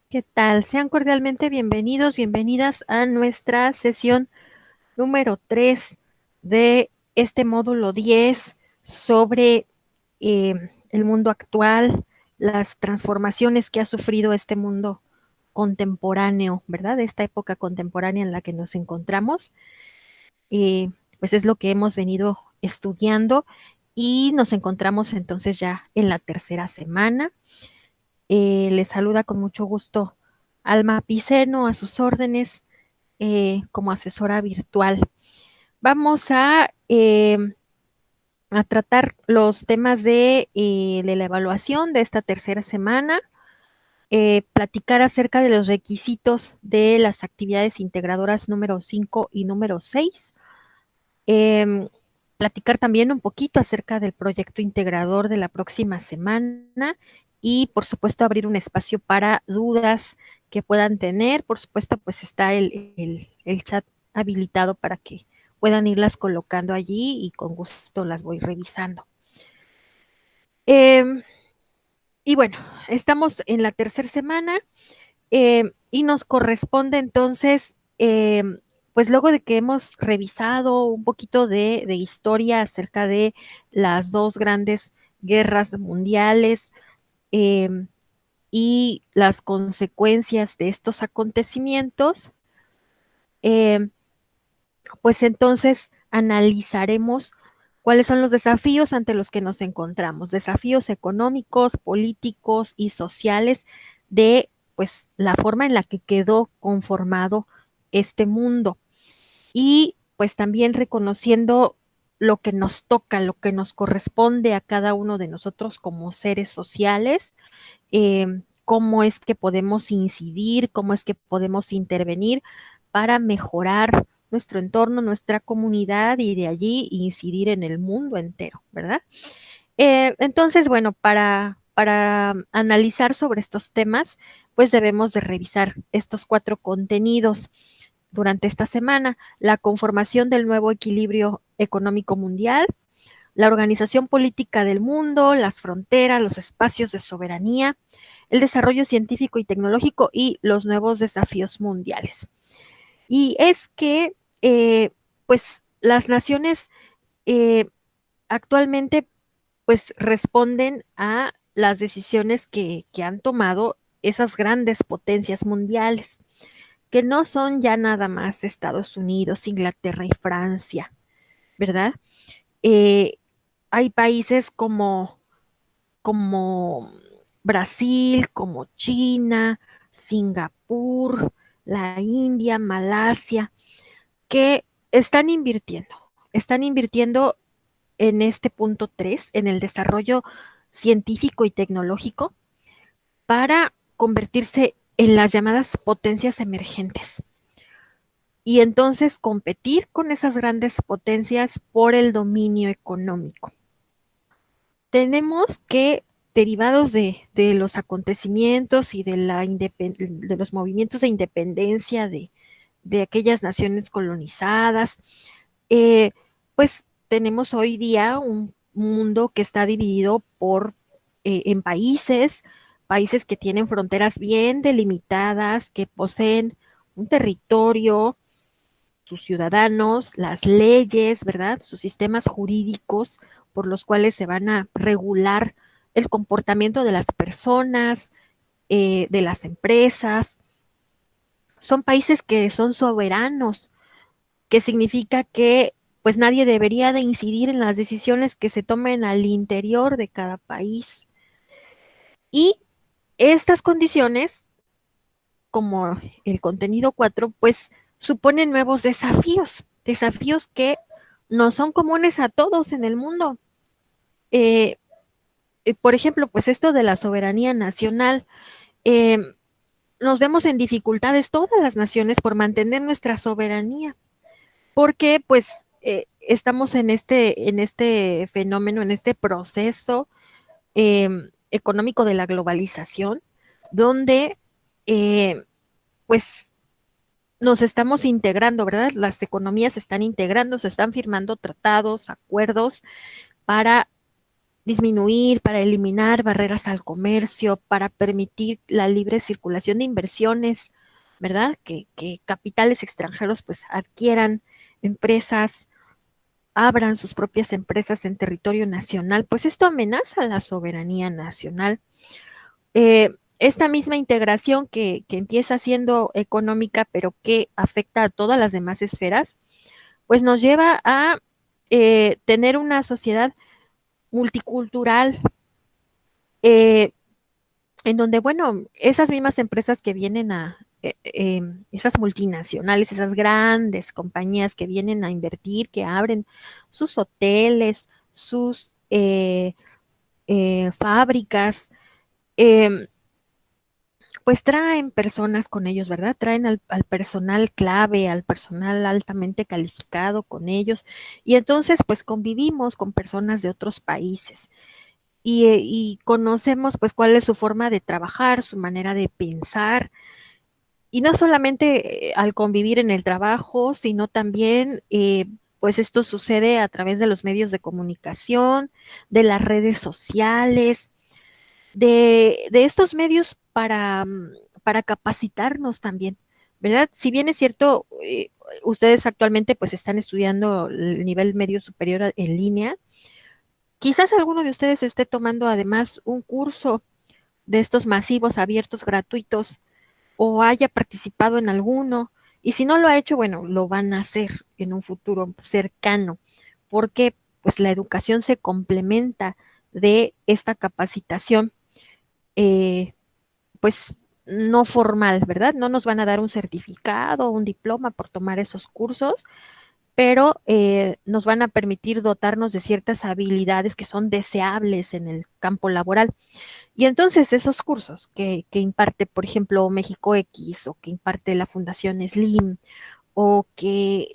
¿Qué tal? Sean cordialmente bienvenidos, bienvenidas a nuestra sesión número 3 de este módulo 10 sobre el mundo actual, las transformaciones que ha sufrido este mundo contemporáneo, ¿verdad? Esta época contemporánea en la que nos encontramos. Eh, pues es lo que hemos venido estudiando y nos encontramos entonces ya en la tercera semana. Les saluda con mucho gusto Alma Piceno a sus órdenes como asesora virtual. Vamos a tratar los temas de la evaluación de esta tercera semana, platicar acerca de los requisitos de las actividades integradoras número 5 y número 6. Em, Platicar también un poquito acerca del proyecto integrador de la próxima semana y, por supuesto, abrir un espacio para dudas que puedan tener. Por supuesto, pues está el chat habilitado para que puedan irlas colocando allí y con gusto las voy revisando. Em, y bueno, estamos en la tercera semana. Y nos corresponde entonces, pues luego de que hemos revisado un poquito de historia acerca de las dos grandes guerras mundiales eh, y las consecuencias de estos acontecimientos, eh, pues entonces analizaremos cuáles son los desafíos ante los que nos encontramos, desafíos económicos, políticos y sociales de pues la forma en la que quedó conformado este mundo y pues también reconociendo lo que nos toca, lo que nos corresponde a cada uno de nosotros como seres sociales, cómo es que podemos incidir, cómo es que podemos intervenir para mejorar nuestro entorno, nuestra comunidad y de allí incidir en el mundo entero, ¿verdad? Entonces, bueno, para analizar sobre estos temas, pues debemos de revisar estos 4 contenidos durante esta semana: la conformación del nuevo equilibrio económico mundial, la organización política del mundo, las fronteras, los espacios de soberanía, el desarrollo científico y tecnológico y los nuevos desafíos mundiales. Y es que, pues, las naciones eh, actualmente, pues, responden a las decisiones que han tomado esas grandes potencias mundiales, que no son ya nada más Estados Unidos, Inglaterra y Francia, ¿verdad? Eh, Hay países como Brasil, como China, Singapur, la India, Malasia, que están invirtiendo en este punto 3, en el desarrollo científico y tecnológico, para convertirse en las llamadas potencias emergentes y entonces competir con esas grandes potencias por el dominio económico. Tenemos que, derivados de los acontecimientos y de los movimientos de independencia de aquellas naciones colonizadas, eh, pues tenemos hoy día un mundo que está dividido en países que tienen fronteras bien delimitadas, que poseen un territorio, sus ciudadanos, las leyes, ¿verdad? Sus sistemas jurídicos por los cuales se van a regular el comportamiento de las personas, de las empresas. Son países que son soberanos, que significa que pues nadie debería de incidir en las decisiones que se tomen al interior de cada país. Y estas condiciones, como el contenido 4, pues suponen nuevos desafíos, desafíos que no son comunes a todos en el mundo. Eh, por ejemplo, pues esto de la soberanía nacional, eh, nos vemos en dificultades todas las naciones por mantener nuestra soberanía, porque pues estamos en este fenómeno, en este proceso eh, económico de la globalización, donde pues nos estamos integrando, ¿verdad? Las economías se están integrando, se están firmando tratados, acuerdos para disminuir, para eliminar barreras al comercio, para permitir la libre circulación de inversiones, ¿verdad? Que capitales extranjeros pues adquieran empresas, abran sus propias empresas en territorio nacional, pues esto amenaza la soberanía nacional. Esta misma integración que empieza siendo económica, pero que afecta a todas las demás esferas, pues nos lleva a tener una sociedad multicultural, eh, en donde, bueno, esas mismas empresas que vienen esas multinacionales, esas grandes compañías que vienen a invertir, que abren sus hoteles, sus fábricas, eh, pues traen personas con ellos, ¿verdad? Traen al personal clave, al personal altamente calificado con ellos. Y entonces, pues convivimos con personas de otros países y conocemos pues cuál es su forma de trabajar, su manera de pensar. Y no solamente al convivir en el trabajo, sino también, pues esto sucede a través de los medios de comunicación, de las redes sociales, de estos medios para capacitarnos también, ¿verdad? Si bien es cierto, ustedes actualmente pues están estudiando el nivel medio superior en línea, quizás alguno de ustedes esté tomando además un curso de estos masivos abiertos gratuitos o haya participado en alguno. Y si no lo ha hecho, bueno, lo van a hacer en un futuro cercano, porque pues la educación se complementa de esta capacitación, eh, pues no formal, ¿verdad? No nos van a dar un certificado o un diploma por tomar esos cursos, pero nos van a permitir dotarnos de ciertas habilidades que son deseables en el campo laboral. Y entonces esos cursos que imparte, por ejemplo, México X o que imparte la Fundación Slim o que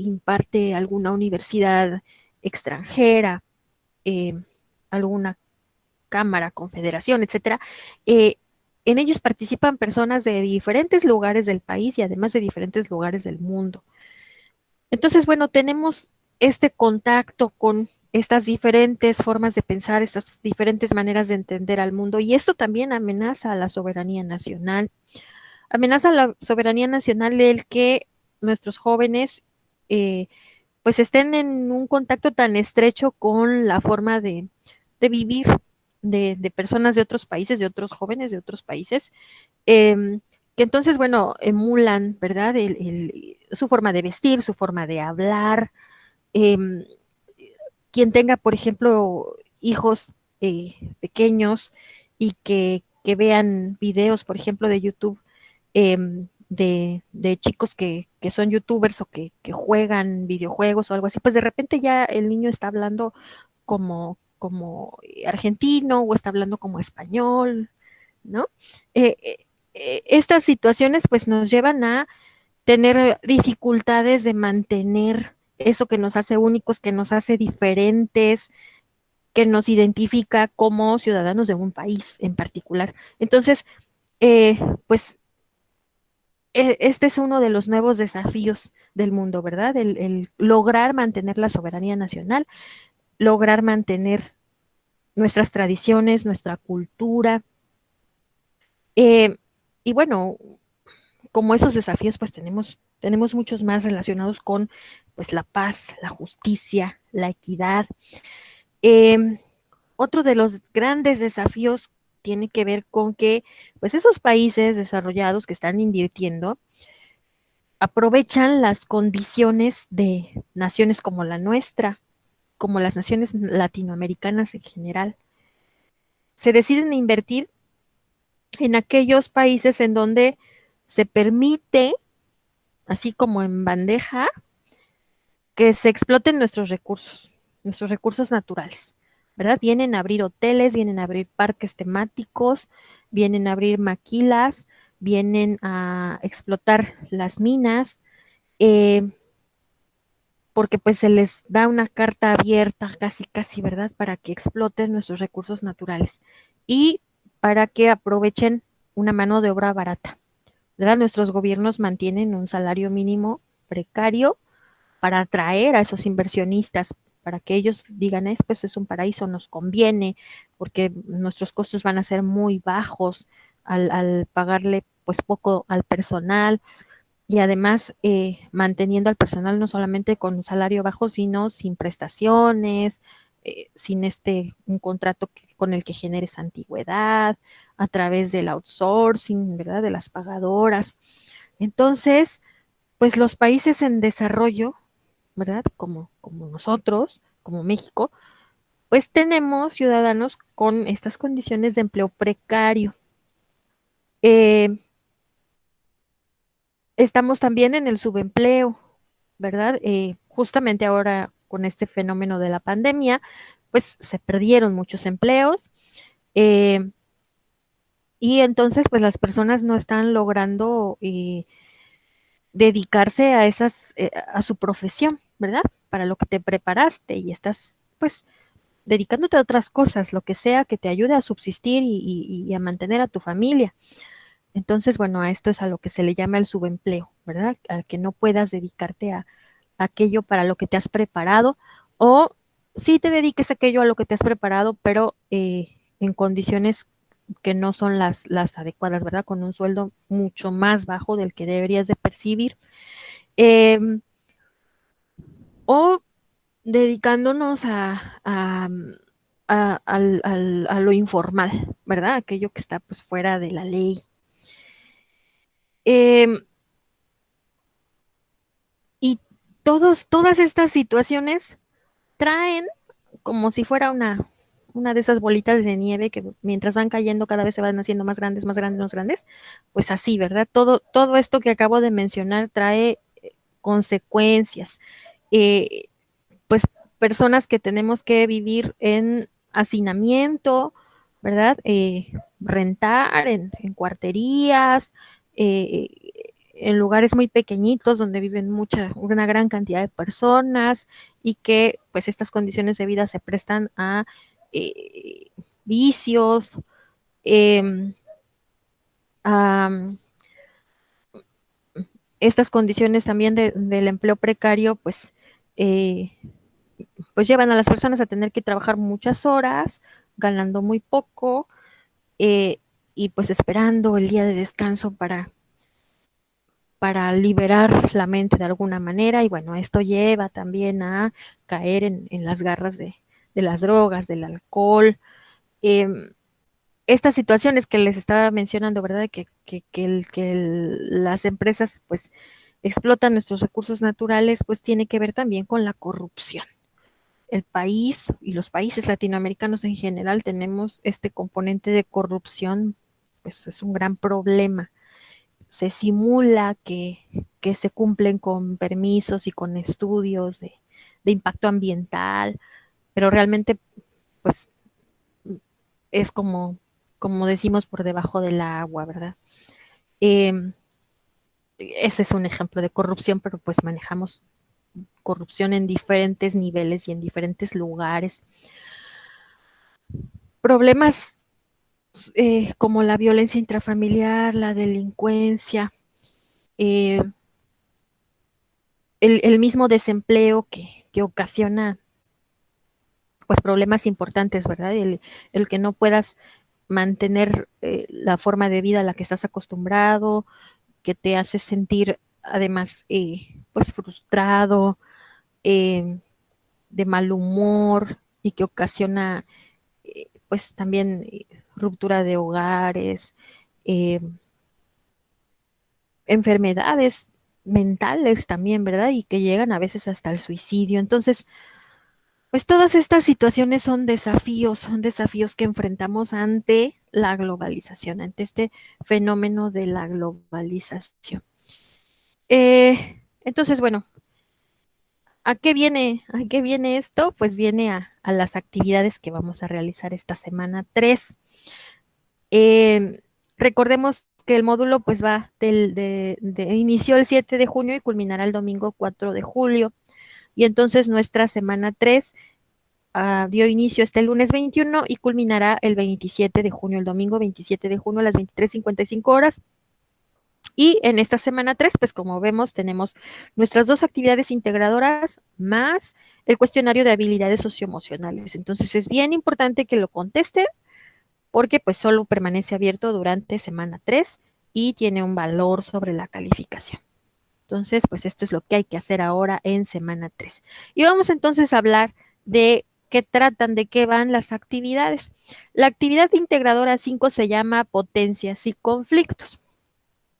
imparte alguna universidad extranjera, eh, alguna cámara, confederación, etcétera, eh, en ellos participan personas de diferentes lugares del país y además de diferentes lugares del mundo. Entonces, bueno, tenemos este contacto con estas diferentes formas de pensar, estas diferentes maneras de entender al mundo, y esto también amenaza a la soberanía nacional. Amenaza a la soberanía nacional el que nuestros jóvenes eh, pues estén en un contacto tan estrecho con la forma de vivir de personas de otros países, de otros jóvenes de otros países, que entonces, bueno, emulan, ¿verdad? Su forma de vestir, su forma de hablar. em, Quien tenga, por ejemplo, hijos pequeños y que vean videos, por ejemplo, de YouTube, de chicos que son youtubers o que juegan videojuegos o algo así, pues de repente ya el niño está hablando como argentino o está hablando como español, ¿no? Estas situaciones pues nos llevan a tener dificultades de mantener eso que nos hace únicos, que nos hace diferentes, que nos identifica como ciudadanos de un país en particular. Entonces, eh, pues este es uno de los nuevos desafíos del mundo, ¿verdad? El lograr mantener la soberanía nacional, lograr mantener nuestras tradiciones, nuestra cultura. eh, y bueno, como esos desafíos, pues tenemos muchos más relacionados con pues la paz, la justicia, la equidad. Eh, Otro de los grandes desafíos tiene que ver con que pues esos países desarrollados que están invirtiendo aprovechan las condiciones de naciones como la nuestra, como las naciones latinoamericanas en general. Se deciden invertir en aquellos países en donde se permite, así como en bandeja, que se exploten nuestros recursos naturales, ¿verdad? Vienen a abrir hoteles, vienen a abrir parques temáticos, vienen a abrir maquilas, vienen a explotar las minas, eh, porque pues se les da una carta abierta, casi, casi, ¿verdad? Para que exploten nuestros recursos naturales y para que aprovechen una mano de obra barata, ¿verdad? Nuestros gobiernos mantienen un salario mínimo precario para atraer a esos inversionistas, para que ellos digan, pues es un paraíso, nos conviene, porque nuestros costos van a ser muy bajos al pagarle pues poco al personal y además manteniendo al personal no solamente con un salario bajo, sino sin prestaciones, sin un contrato con el que generes antigüedad, a través del outsourcing, ¿verdad? De las pagadoras. Entonces, pues los países en desarrollo, ¿verdad? Como nosotros, como México, pues tenemos ciudadanos con estas condiciones de empleo precario. Eh, Estamos también en el subempleo, ¿verdad? Justamente ahora con este fenómeno de la pandemia, pues se perdieron muchos empleos eh, y entonces pues las personas no están logrando dedicarse a a su profesión, ¿verdad? Para lo que te preparaste y estás pues dedicándote a otras cosas, lo que sea que te ayude a subsistir y a mantener a tu familia. Entonces, bueno, a esto es a lo que se le llama el subempleo, ¿verdad? Al que no puedas dedicarte a aquello para lo que te has preparado o sí te dediques a aquello a lo que te has preparado, pero en condiciones que no son las adecuadas, ¿verdad? Con un sueldo mucho más bajo del que deberías de percibir. Eh, o dedicándonos a lo informal, ¿verdad? Aquello que está pues fuera de la ley. Eh, y todas estas situaciones traen como si fuera una de esas bolitas de nieve que mientras van cayendo cada vez se van haciendo más grandes, más grandes, más grandes. Pues así, ¿verdad? Todo esto que acabo de mencionar trae consecuencias. Eh, pues personas que tenemos que vivir en hacinamiento, ¿verdad? Rentar en cuarterías, eh, en lugares muy pequeñitos donde viven una gran cantidad de personas y que pues estas condiciones de vida se prestan a eh, vicios, eh, a estas condiciones también del empleo precario, eh, pues llevan a las personas a tener que trabajar muchas horas, ganando muy poco eh, y pues esperando el día de descanso para liberar la mente de alguna manera. Y bueno, esto lleva también a caer en las garras de las drogas, del alcohol. Eh, estas situaciones que les estaba mencionando, ¿verdad? Las empresas pues explotan nuestros recursos naturales, pues tiene que ver también con la corrupción. El país y los países latinoamericanos en general tenemos este componente de corrupción, pues es un gran problema. Se simula que se cumplen con permisos y con estudios de impacto ambiental, pero realmente pues es como decimos por debajo del agua, ¿verdad? Eh, Ese es un ejemplo de corrupción, pero pues manejamos corrupción en diferentes niveles y en diferentes lugares. Problemas como la violencia intrafamiliar, la delincuencia, eh, el mismo desempleo que ocasiona pues problemas importantes, ¿verdad? El que no puedas mantener la forma de vida a la que estás acostumbrado, que te hace sentir además pues frustrado, eh, de mal humor y que ocasiona pues también ruptura de hogares, eh, enfermedades mentales también, ¿verdad? Y que llegan a veces hasta el suicidio. Entonces, pues todas estas situaciones son desafíos que enfrentamos ante la globalización, ante este fenómeno de la globalización. Entonces, bueno, ¿a qué viene esto? Pues viene a las actividades que vamos a realizar esta semana 3. Recordemos que el módulo pues va inició el 7 de junio y culminará el domingo 4 de julio. Y entonces nuestra semana 3 dio inicio este lunes 21 y culminará el 27 de junio, el domingo 27 de junio a las 23:55 horas. Y en esta semana 3, pues como vemos, tenemos nuestras 2 actividades integradoras más el cuestionario de habilidades socioemocionales. Entonces es bien importante que lo conteste porque pues solo permanece abierto durante semana 3 y tiene un valor sobre la calificación. Entonces, pues esto es lo que hay que hacer ahora en semana 3. Y vamos entonces a hablar de qué tratan, de qué van las actividades. La actividad integradora 5 se llama potencias y conflictos.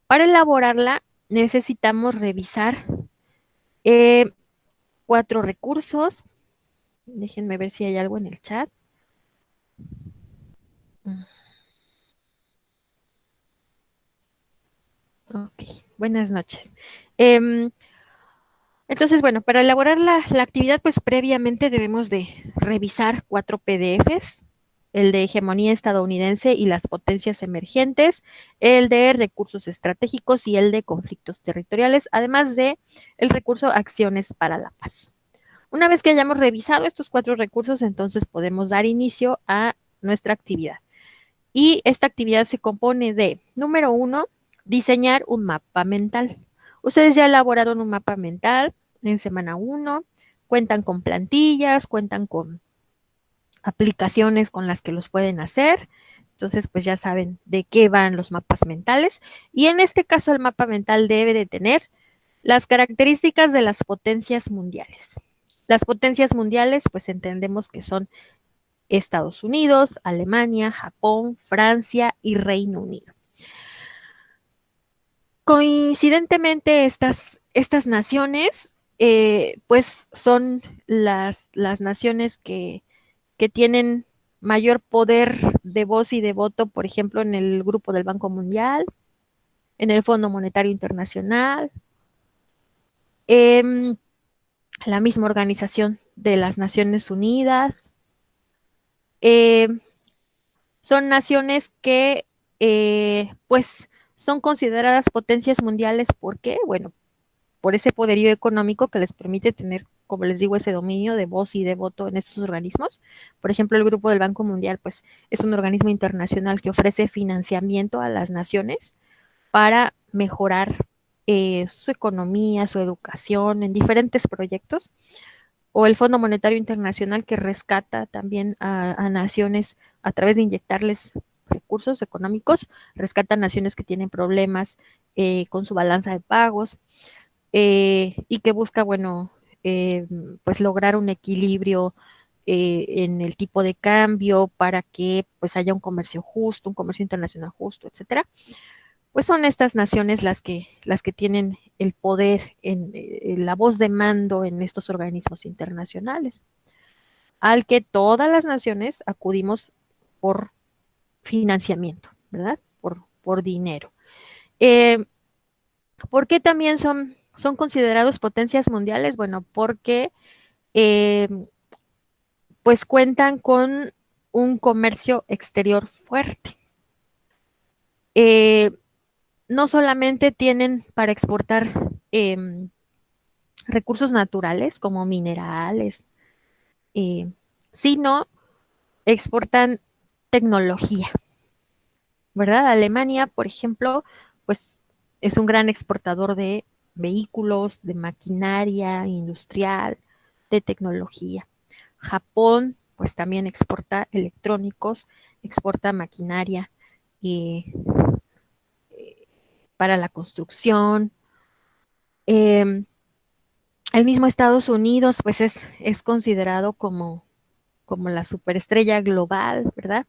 Para elaborarla necesitamos revisar eh, 4 recursos. Déjenme ver si hay algo en el chat. Ok, buenas noches. Em, Entonces, bueno, para elaborar la actividad, pues previamente debemos de revisar 4 PDFs, el de hegemonía estadounidense y las potencias emergentes, el de recursos estratégicos y el de conflictos territoriales, además de el recurso acciones para la paz. Una vez que hayamos revisado estos 4 recursos, entonces podemos dar inicio a nuestra actividad. Y esta actividad se compone de, número 1, diseñar un mapa mental. Ustedes ya elaboraron un mapa mental en semana 1, cuentan con plantillas, cuentan con aplicaciones con las que los pueden hacer. Entonces, pues ya saben de qué van los mapas mentales. Y en este caso, el mapa mental debe de tener las características de las potencias mundiales. Las potencias mundiales, pues entendemos que son Estados Unidos, Alemania, Japón, Francia y Reino Unido. Coincidentemente, estas naciones, pues son las naciones que tienen mayor poder de voz y de voto, por ejemplo, en el grupo del Banco Mundial, en el Fondo Monetario Internacional, en la misma Organización de las Naciones Unidas. Eh, Son naciones que, pues, son consideradas potencias mundiales. ¿Por qué? Bueno, por ese poderío económico que les permite tener, como les digo, ese dominio de voz y de voto en estos organismos. Por ejemplo, el Grupo del Banco Mundial, pues, es un organismo internacional que ofrece financiamiento a las naciones para mejorar su economía, su educación en diferentes proyectos, o el Fondo Monetario Internacional que rescata también a naciones a través de inyectarles recursos económicos, rescata a naciones que tienen problemas con su balanza de pagos y que busca, bueno, pues lograr un equilibrio en el tipo de cambio para que pues haya un comercio justo, un comercio internacional justo, etcétera. Pues son estas naciones las que tienen el poder en la voz de mando en estos organismos internacionales, al que todas las naciones acudimos por financiamiento, ¿verdad? Por dinero. Eh, ¿Por qué también son considerados potencias mundiales? Bueno, porque eh, pues cuentan con un comercio exterior fuerte. Eh, no solamente tienen para exportar recursos naturales como minerales, eh, sino exportan tecnología, ¿verdad? Alemania, por ejemplo, pues es un gran exportador de vehículos, de maquinaria industrial, de tecnología. Japón, pues también exporta electrónicos, exporta maquinaria eh, para la construcción. Eh, el mismo Estados Unidos, pues es considerado como la superestrella global, ¿verdad?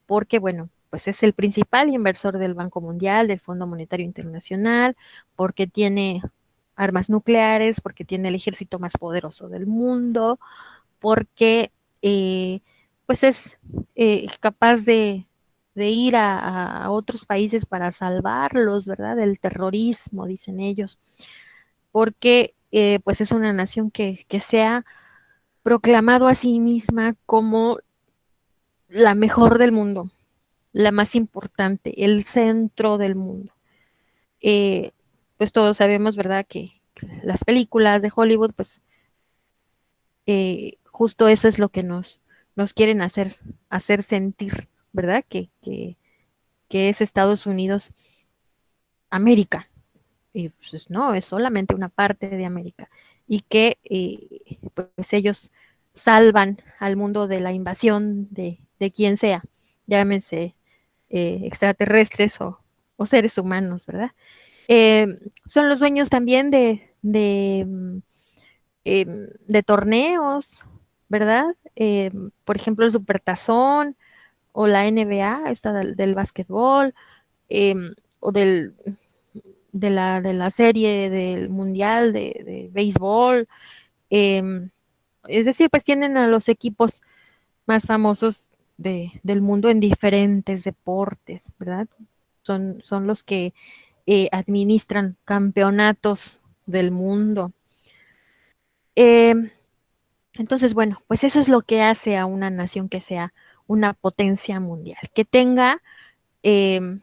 Porque, bueno, pues es el principal inversor del Banco Mundial, del Fondo Monetario Internacional, porque tiene armas nucleares, porque tiene el ejército más poderoso del mundo, porque eh, pues es capaz de ir a otros países para salvarlos, ¿verdad? Del terrorismo, dicen ellos, porque pues es una nación que se ha proclamado a sí misma como la mejor del mundo, la más importante, el centro del mundo. Eh, pues todos sabemos, ¿verdad?, que las películas de Hollywood, pues justo eso es lo que nos quieren hacer sentir, ¿verdad? Que es Estados Unidos América. Y pues no, es solamente una parte de América. Y que pues ellos salvan al mundo de la invasión de quien sea, llámense extraterrestres o seres humanos, ¿verdad? Eh, Son los dueños también de torneos, ¿verdad? Por ejemplo, el Supertazón o la NBA, esta del básquetbol, eh, o de la serie del Mundial de béisbol. eh, es decir, pues tienen a los equipos más famosos del mundo en diferentes deportes, ¿verdad? Son los que administran campeonatos del mundo. Eh, entonces, bueno, pues eso es lo que hace a una nación que sea una potencia mundial, que tenga eh,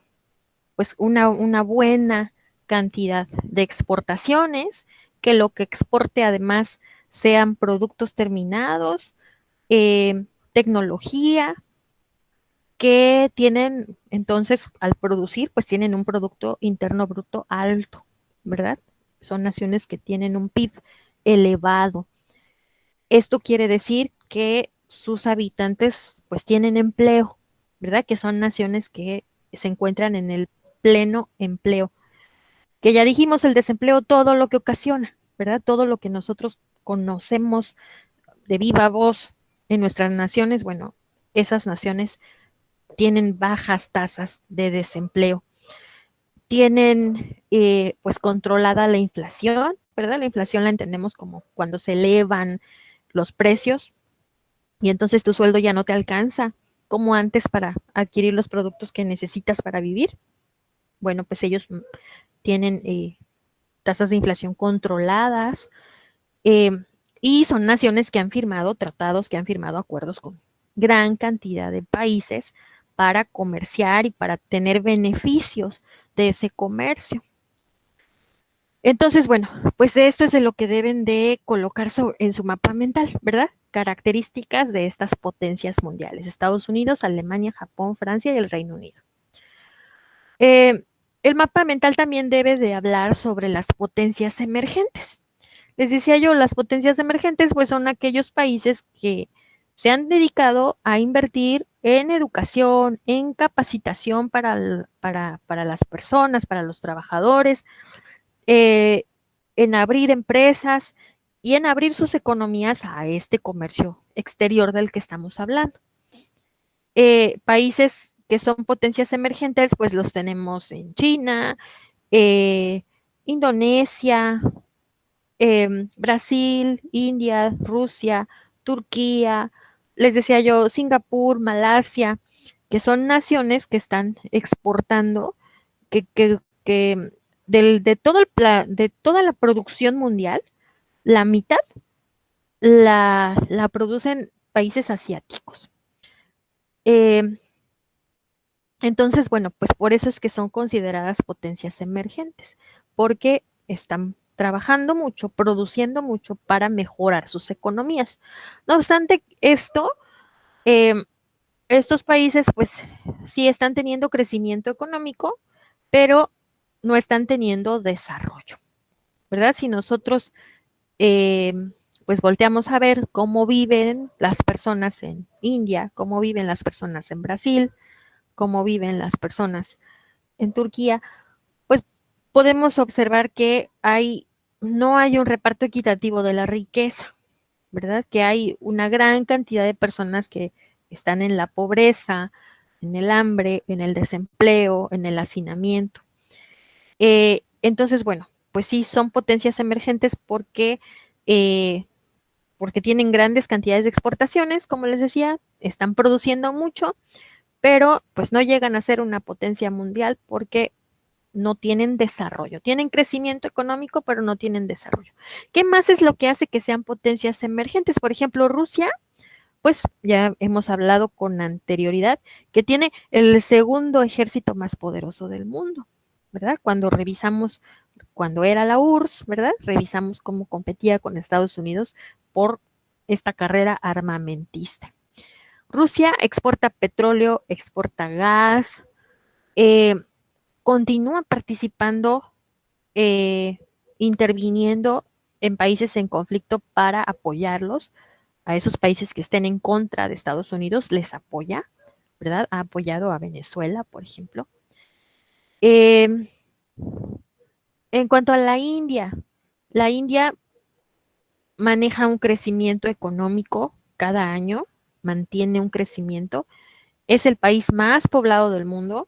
pues una buena cantidad de exportaciones, que lo que exporte además sean productos terminados, tecnología, que tienen entonces al producir, pues tienen un Producto Interno Bruto alto, ¿verdad? Son naciones que tienen un PIB elevado. Esto quiere decir que sus habitantes pues tienen empleo, ¿verdad? Que son naciones que se encuentran en el pleno empleo. Que ya dijimos, el desempleo todo lo que ocasiona, ¿verdad? Todo lo que nosotros conocemos de viva voz en nuestras naciones, bueno, esas naciones tienen bajas tasas de desempleo, tienen pues controlada la inflación, ¿verdad? La inflación la entendemos como cuando se elevan los precios y entonces tu sueldo ya no te alcanza como antes para adquirir los productos que necesitas para vivir. Bueno, pues ellos tienen tasas de inflación controladas, eh, y son naciones que han firmado tratados, que han firmado acuerdos con gran cantidad de países para comerciar y para tener beneficios de ese comercio. Entonces, bueno, pues esto es de lo que deben de colocar en su mapa mental, ¿verdad? Características de estas potencias mundiales: Estados Unidos, Alemania, Japón, Francia y el Reino Unido. Eh, el mapa mental también debe de hablar sobre las potencias emergentes. Les decía yo, las potencias emergentes pues son aquellos países que se han dedicado a invertir en educación, en capacitación para las personas, para los trabajadores, eh, en abrir empresas y en abrir sus economías a este comercio exterior del que estamos hablando. Países que son potencias emergentes, pues los tenemos en China, eh, Indonesia, Brasil, India, Rusia, Turquía, les decía yo, Singapur, Malasia, que son naciones que están exportando, que de toda la producción mundial, la mitad la producen países asiáticos. Eh, entonces, bueno, pues por eso es que son consideradas potencias emergentes, porque están trabajando mucho, produciendo mucho para mejorar sus economías. No obstante esto, eh, estos países pues sí están teniendo crecimiento económico, pero no están teniendo desarrollo, ¿verdad? Si nosotros eh, pues volteamos a ver cómo viven las personas en India, cómo viven las personas en Brasil, cómo viven las personas en Turquía, pues podemos observar que no hay un reparto equitativo de la riqueza, ¿verdad? Que hay una gran cantidad de personas que están en la pobreza, en el hambre, en el desempleo, en el hacinamiento. Entonces, bueno, pues sí, son potencias emergentes eh, porque tienen grandes cantidades de exportaciones, como les decía, están produciendo mucho, pero pues no llegan a ser una potencia mundial porque no tienen desarrollo. Tienen crecimiento económico, pero no tienen desarrollo. ¿Qué más es lo que hace que sean potencias emergentes? Por ejemplo, Rusia, pues ya hemos hablado con anterioridad que tiene el segundo ejército más poderoso del mundo, ¿verdad? Cuando era la URSS, ¿verdad? Revisamos cómo competía con Estados Unidos por esta carrera armamentista. Rusia exporta petróleo, exporta gas, eh, continúa participando, eh, interviniendo en países en conflicto para apoyarlos. A esos países que estén en contra de Estados Unidos les apoya, ¿verdad? Ha apoyado a Venezuela, por ejemplo. Eh, en cuanto a la India maneja un crecimiento económico cada año, mantiene un crecimiento, es el país más poblado del mundo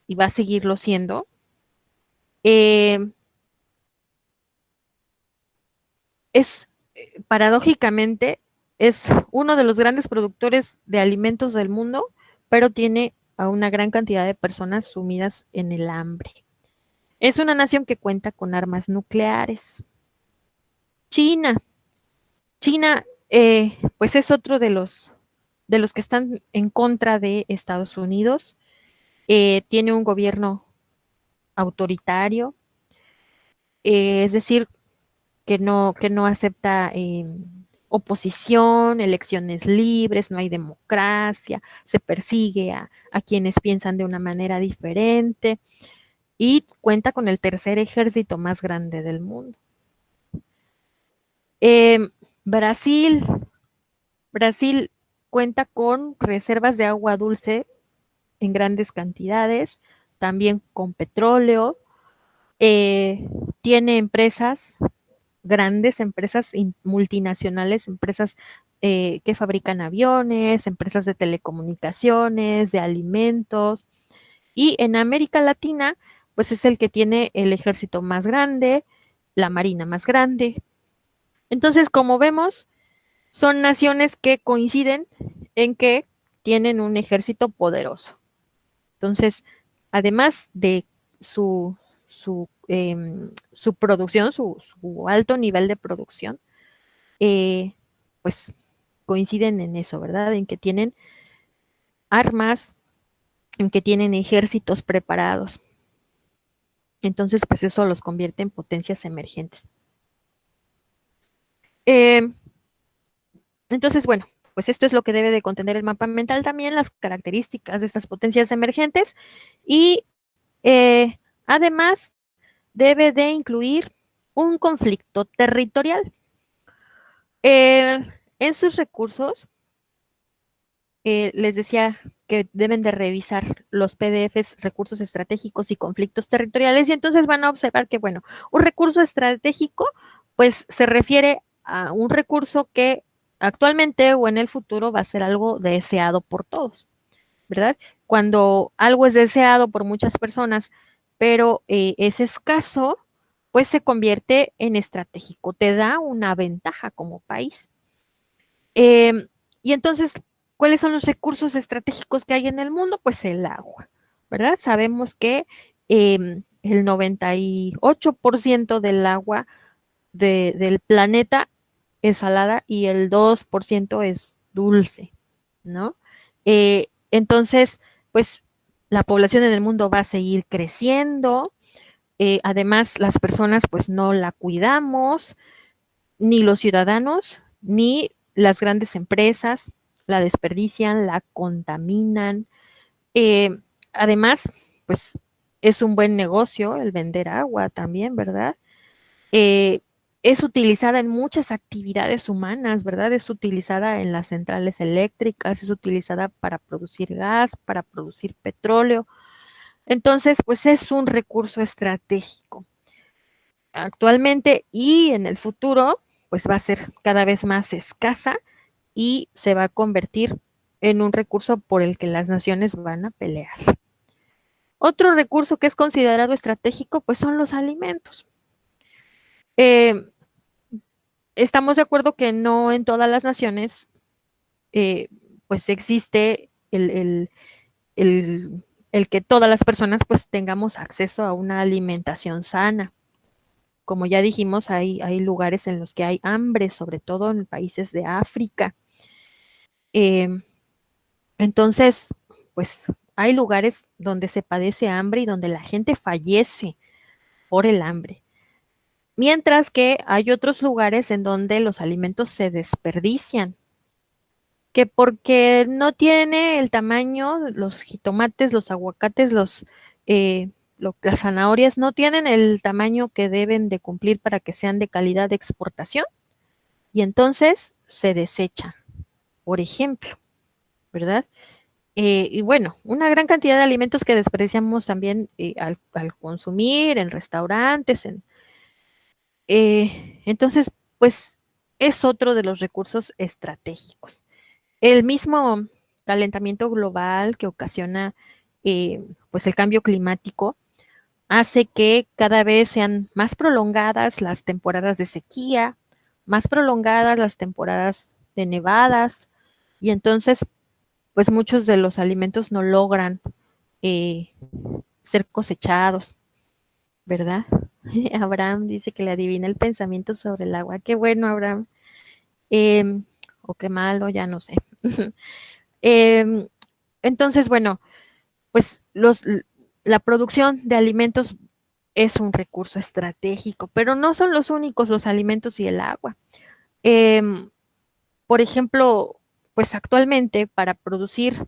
y va a seguirlo siendo. Eh, es, paradójicamente, es uno de los grandes productores de alimentos del mundo, pero tiene a una gran cantidad de personas sumidas en el hambre. Es una nación que cuenta con armas nucleares. China, China, pues es otro de los que están en contra de Estados Unidos. Tiene un gobierno autoritario, es decir, que no acepta oposición, elecciones libres, no hay democracia, se persigue a quienes piensan de una manera diferente y cuenta con el tercer ejército más grande del mundo. Eh, Brasil, Brasil cuenta con reservas de agua dulce en grandes cantidades, también con petróleo, eh, tiene empresas, grandes empresas multinacionales, empresas que fabrican aviones, empresas de telecomunicaciones, de alimentos, y en América Latina, pues es el que tiene el ejército más grande, la marina más grande. Entonces, como vemos, son naciones que coinciden en que tienen un ejército poderoso. Entonces, además de su producción, su alto nivel de producción, eh, pues coinciden en eso, ¿verdad? En que tienen armas, en que tienen ejércitos preparados. Entonces, pues eso los convierte en potencias emergentes. Eh, entonces, bueno, pues esto es lo que debe de contener el mapa mental también, las características de estas potencias emergentes y además debe de incluir un conflicto territorial. En sus recursos, les decía que deben de revisar los PDFs, recursos estratégicos y conflictos territoriales, y entonces van a observar que, bueno, un recurso estratégico, pues se refiere a un recurso que actualmente o en el futuro va a ser algo deseado por todos, ¿verdad? Cuando algo es deseado por muchas personas, pero es escaso, pues se convierte en estratégico, te da una ventaja como país. Eh, y entonces, ¿cuáles son los recursos estratégicos que hay en el mundo? Pues el agua, ¿verdad? Sabemos que el 98% del agua del planeta es salada y el 2% es dulce, ¿no? Entonces, pues la población en el mundo va a seguir creciendo, además las personas pues no la cuidamos, ni los ciudadanos, ni las grandes empresas la desperdician, la contaminan. Eh, Además, pues es un buen negocio el vender agua también, ¿verdad? Eh, es utilizada en muchas actividades humanas, ¿verdad? Es utilizada en las centrales eléctricas, es utilizada para producir gas, para producir petróleo. Entonces, pues es un recurso estratégico. Actualmente y en el futuro, pues va a ser cada vez más escasa y se va a convertir en un recurso por el que las naciones van a pelear. Otro recurso que es considerado estratégico, pues son los alimentos. Eh, Estamos de acuerdo que no en todas las naciones, eh, pues existe el que todas las personas pues tengamos acceso a una alimentación sana. Como ya dijimos, hay lugares en los que hay hambre, sobre todo en países de África. Eh, entonces, pues hay lugares donde se padece hambre y donde la gente fallece por el hambre. Mientras que hay otros lugares en donde los alimentos se desperdician, que porque no tiene el tamaño, los jitomates, los aguacates, las zanahorias no tienen el tamaño que deben de cumplir para que sean de calidad de exportación y entonces se desecha, por ejemplo, ¿verdad? Y bueno, una gran cantidad de alimentos que despreciamos también al consumir en restaurantes, entonces, pues es otro de los recursos estratégicos. El mismo calentamiento global que ocasiona pues el cambio climático hace que cada vez sean más prolongadas las temporadas de sequía, más prolongadas las temporadas de nevadas, y entonces, pues muchos de los alimentos no logran eh, ser cosechados, ¿verdad? Abraham dice que le adivina el pensamiento sobre el agua. Qué bueno, Abraham. Eh, o qué malo, ya no sé. eh, entonces, bueno, pues la producción de alimentos es un recurso estratégico, pero no son los únicos los alimentos y el agua. Eh, por ejemplo, pues actualmente para producir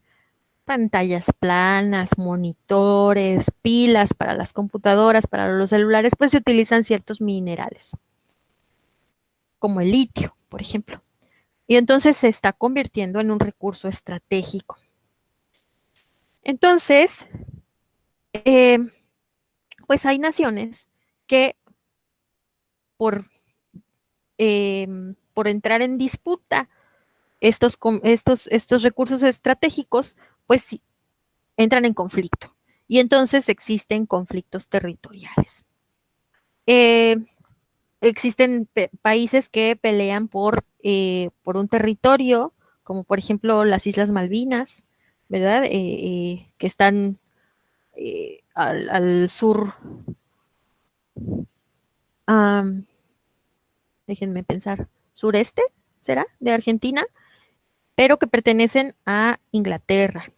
pantallas planas, monitores, pilas para las computadoras, para los celulares, pues se utilizan ciertos minerales, como el litio, por ejemplo. Y entonces se está convirtiendo en un recurso estratégico. Entonces, eh, pues hay naciones que por, por entrar en disputa estos recursos estratégicos, pues sí, entran en conflicto. Y entonces existen conflictos territoriales. Eh, existen países que pelean por un territorio, como por ejemplo las Islas Malvinas, ¿verdad? Que están al sur, um, déjenme pensar, sureste, ¿será? De Argentina, pero que pertenecen a Inglaterra.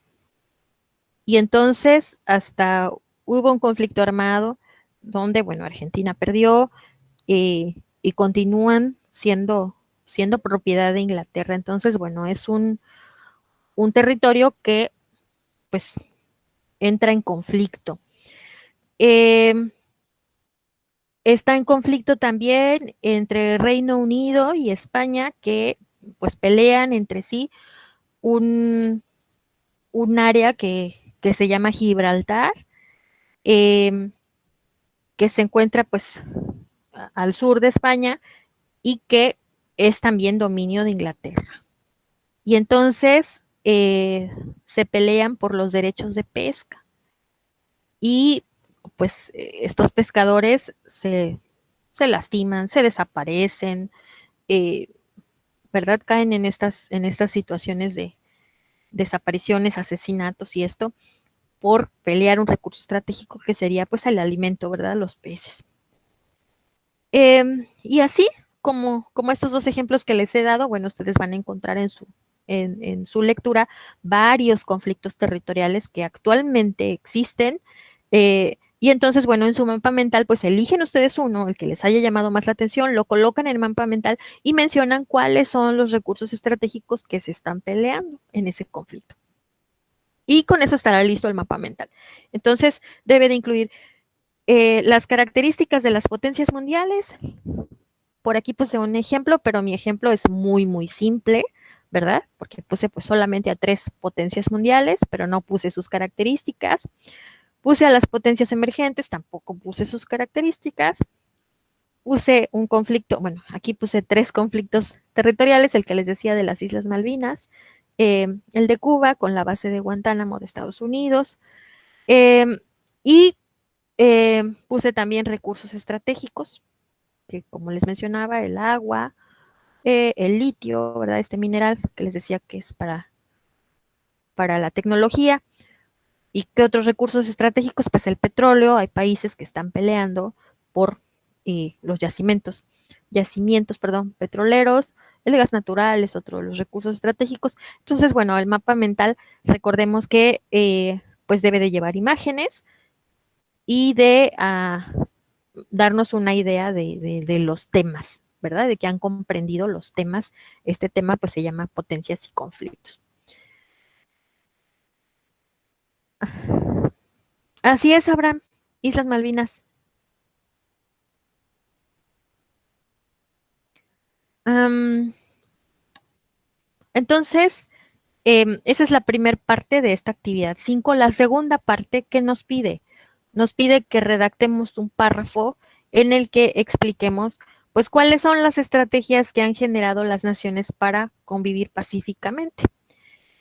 Y entonces hasta hubo un conflicto armado donde, bueno, Argentina perdió y continúan siendo propiedad de Inglaterra. Entonces, bueno, es un territorio que pues entra en conflicto. Eh, está en conflicto también entre Reino Unido y España que pues pelean entre sí un, un área que se llama Gibraltar, eh, que se encuentra pues al sur de España y que es también dominio de Inglaterra. Y entonces se pelean por los derechos de pesca. Y pues estos pescadores se lastiman, se desaparecen, eh, ¿verdad? Caen en estas situaciones de desapariciones, asesinatos y esto por pelear un recurso estratégico que sería pues el alimento, ¿verdad? Los peces. Y así como estos dos ejemplos que les he dado, bueno, ustedes van a encontrar en su lectura varios conflictos territoriales que actualmente existen. Y entonces, bueno, en su mapa mental, pues eligen ustedes uno, el que les haya llamado más la atención, lo colocan en el mapa mental y mencionan cuáles son los recursos estratégicos que se están peleando en ese conflicto. Y con eso estará listo el mapa mental. Entonces, debe de incluir las características de las potencias mundiales. Por aquí puse un ejemplo, pero mi ejemplo es muy, muy simple, ¿verdad? Porque puse pues solamente a 3 potencias mundiales, pero no puse sus características. Puse a las potencias emergentes, tampoco puse sus características. Puse un conflicto, bueno, aquí puse 3 conflictos territoriales, el que les decía de las Islas Malvinas, el de Cuba con la base de Guantánamo de Estados Unidos, eh, y puse también recursos estratégicos, que como les mencionaba, el agua, el litio, ¿verdad? Este mineral que les decía que es para la tecnología. ¿Y qué otros recursos estratégicos? Pues el petróleo, hay países que están peleando por los yacimientos, perdón, petroleros, el gas natural es otro de los recursos estratégicos. Entonces, bueno, el mapa mental, recordemos que pues debe de llevar imágenes y de darnos una idea de los temas, ¿verdad? De que han comprendido los temas. Este tema pues se llama potencias y conflictos. Así es, Abraham, Islas Malvinas. Am, entonces, esa es la primera parte de esta actividad 5. La segunda parte, ¿qué nos pide? Nos pide que redactemos un párrafo en el que expliquemos, pues, cuáles son las estrategias que han generado las naciones para convivir pacíficamente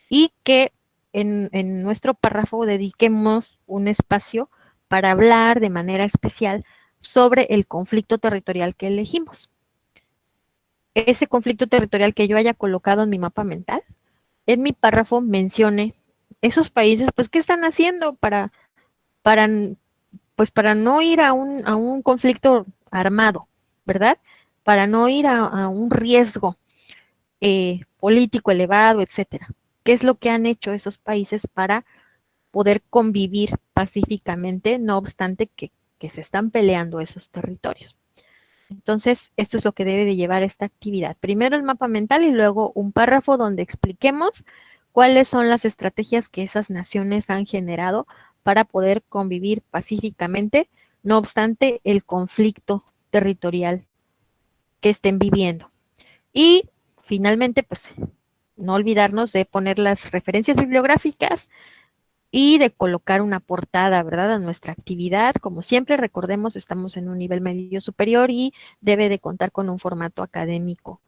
y que en nuestro párrafo dediquemos un espacio para hablar de manera especial sobre el conflicto territorial que elegimos. Ese conflicto territorial que yo haya colocado en mi mapa mental, en mi párrafo mencione esos países, pues, ¿qué están haciendo para, pues, para no ir a un conflicto armado, ¿verdad? Para no ir a un riesgo político elevado, etcétera. ¿Qué es lo que han hecho esos países para poder convivir pacíficamente, no obstante que se están peleando esos territorios? Entonces, esto es lo que debe de llevar esta actividad. Primero el mapa mental y luego un párrafo donde expliquemos cuáles son las estrategias que esas naciones han generado para poder convivir pacíficamente, no obstante el conflicto territorial que estén viviendo. Y finalmente, pues, no olvidarnos de poner las referencias bibliográficas y de colocar una portada, ¿verdad?, a nuestra actividad. Como siempre, recordemos, estamos en un nivel medio superior y debe de contar con un formato académico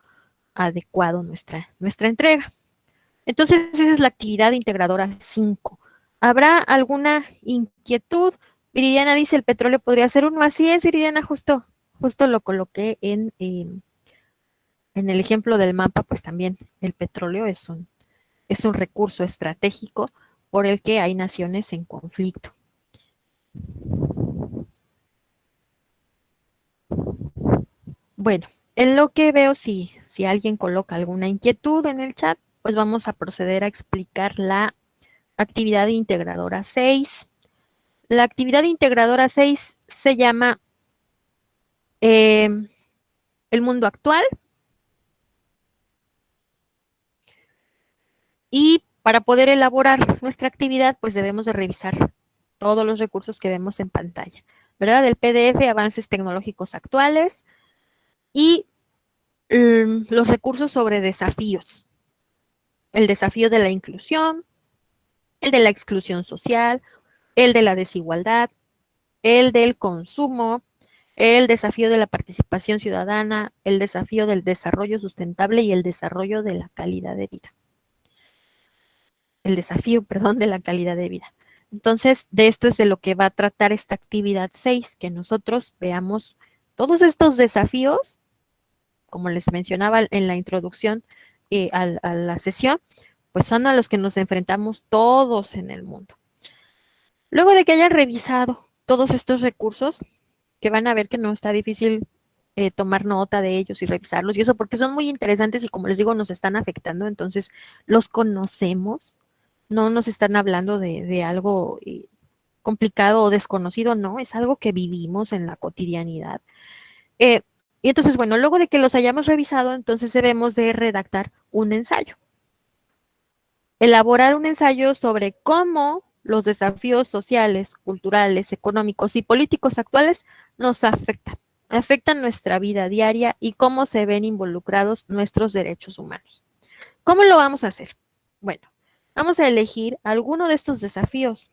adecuado nuestra entrega. Entonces, esa es la actividad integradora 5. ¿Habrá alguna inquietud? Viridiana dice, el petróleo podría ser uno. Así es, Viridiana, justo lo coloqué en el ejemplo del mapa, pues también el petróleo es un recurso estratégico por el que hay naciones en conflicto. Bueno, en lo que veo, si alguien coloca alguna inquietud en el chat, pues vamos a proceder a explicar la actividad integradora 6. La actividad integradora 6 se llama eh, el mundo actual, y para poder elaborar nuestra actividad, pues debemos de revisar todos los recursos que vemos en pantalla, ¿verdad? El PDF, avances tecnológicos actuales y los recursos sobre desafíos. El desafío de la inclusión, el de la exclusión social, el de la desigualdad, el del consumo, el desafío de la participación ciudadana, el desafío del desarrollo sustentable y el desarrollo de la calidad de vida. El desafío, perdón, de la calidad de vida. Entonces, de esto es de lo que va a tratar esta actividad 6, que nosotros veamos todos estos desafíos, como les mencionaba en la introducción a la sesión, pues son a los que nos enfrentamos todos en el mundo. Luego de que hayan revisado todos estos recursos, que van a ver que no está difícil tomar nota de ellos y revisarlos, y eso porque son muy interesantes y como les digo, nos están afectando, entonces los conocemos, no nos están hablando de algo complicado o desconocido, no, es algo que vivimos en la cotidianidad. Eh, y entonces, bueno, luego de que los hayamos revisado, entonces debemos de redactar un ensayo. Elaborar un ensayo sobre cómo los desafíos sociales, culturales, económicos y políticos actuales nos afectan nuestra vida diaria y cómo se ven involucrados nuestros derechos humanos. ¿Cómo lo vamos a hacer? Bueno, vamos a elegir alguno de estos desafíos.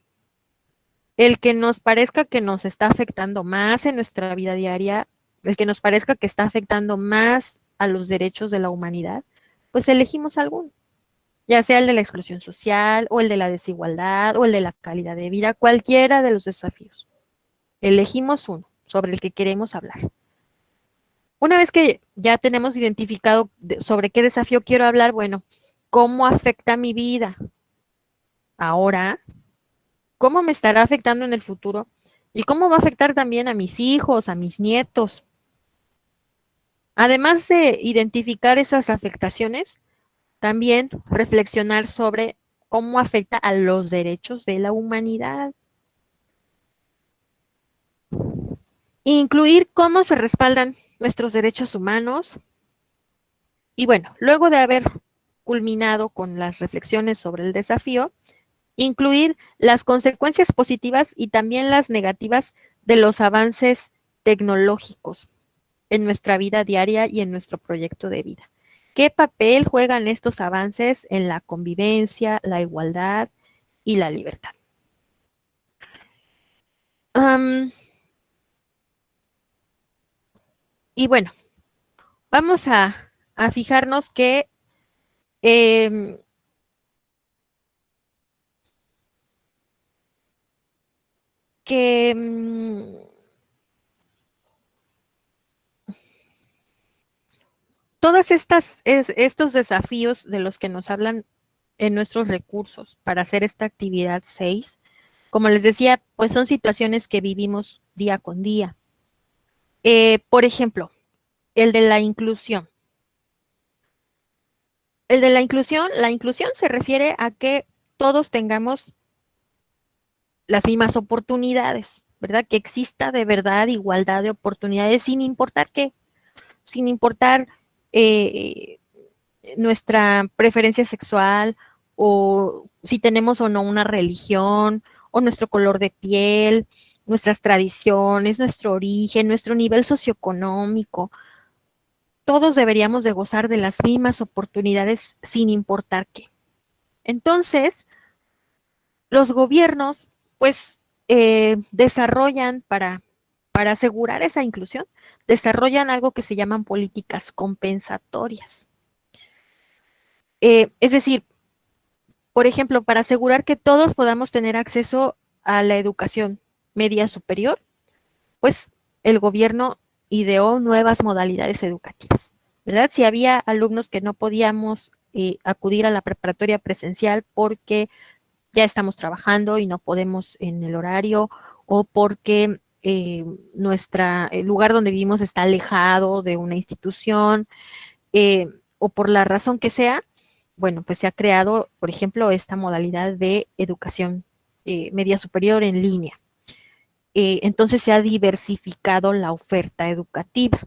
El que nos parezca que nos está afectando más en nuestra vida diaria, el que nos parezca que está afectando más a los derechos de la humanidad, pues elegimos alguno, ya sea el de la exclusión social o el de la desigualdad o el de la calidad de vida, cualquiera de los desafíos. Elegimos uno sobre el que queremos hablar. Una vez que ya tenemos identificado sobre qué desafío quiero hablar, bueno, ¿cómo afecta mi vida ahora? ¿Cómo me estará afectando en el futuro? ¿Y cómo va a afectar también a mis hijos, a mis nietos? Además de identificar esas afectaciones, también reflexionar sobre cómo afecta a los derechos de la humanidad. Incluir cómo se respaldan nuestros derechos humanos. Y bueno, luego de haber culminado con las reflexiones sobre el desafío, incluir las consecuencias positivas y también las negativas de los avances tecnológicos en nuestra vida diaria y en nuestro proyecto de vida. ¿Qué papel juegan estos avances en la convivencia, la igualdad y la libertad? Um, y bueno, vamos a fijarnos eh, que todas estos desafíos de los que nos hablan en nuestros recursos para hacer esta actividad 6, como les decía, pues son situaciones que vivimos día con día. Por ejemplo, el de la inclusión. El de la inclusión se refiere a que todos tengamos las mismas oportunidades, ¿verdad? Que exista de verdad igualdad de oportunidades sin importar qué, sin importar eh, nuestra preferencia sexual o si tenemos o no una religión o nuestro color de piel, nuestras tradiciones, nuestro origen, nuestro nivel socioeconómico. Todos deberíamos de gozar de las mismas oportunidades sin importar qué. Entonces, los gobiernos, pues, desarrollan para asegurar esa inclusión, desarrollan algo que se llaman políticas compensatorias. Es decir, por ejemplo, para asegurar que todos podamos tener acceso a la educación media superior, pues el gobierno ideó nuevas modalidades educativas, ¿verdad? Si había alumnos que no podíamos acudir a la preparatoria presencial porque ya estamos trabajando y no podemos en el horario o porque el lugar donde vivimos está alejado de una institución o por la razón que sea, bueno, pues se ha creado, por ejemplo, esta modalidad de educación media superior en línea. Entonces se ha diversificado la oferta educativa.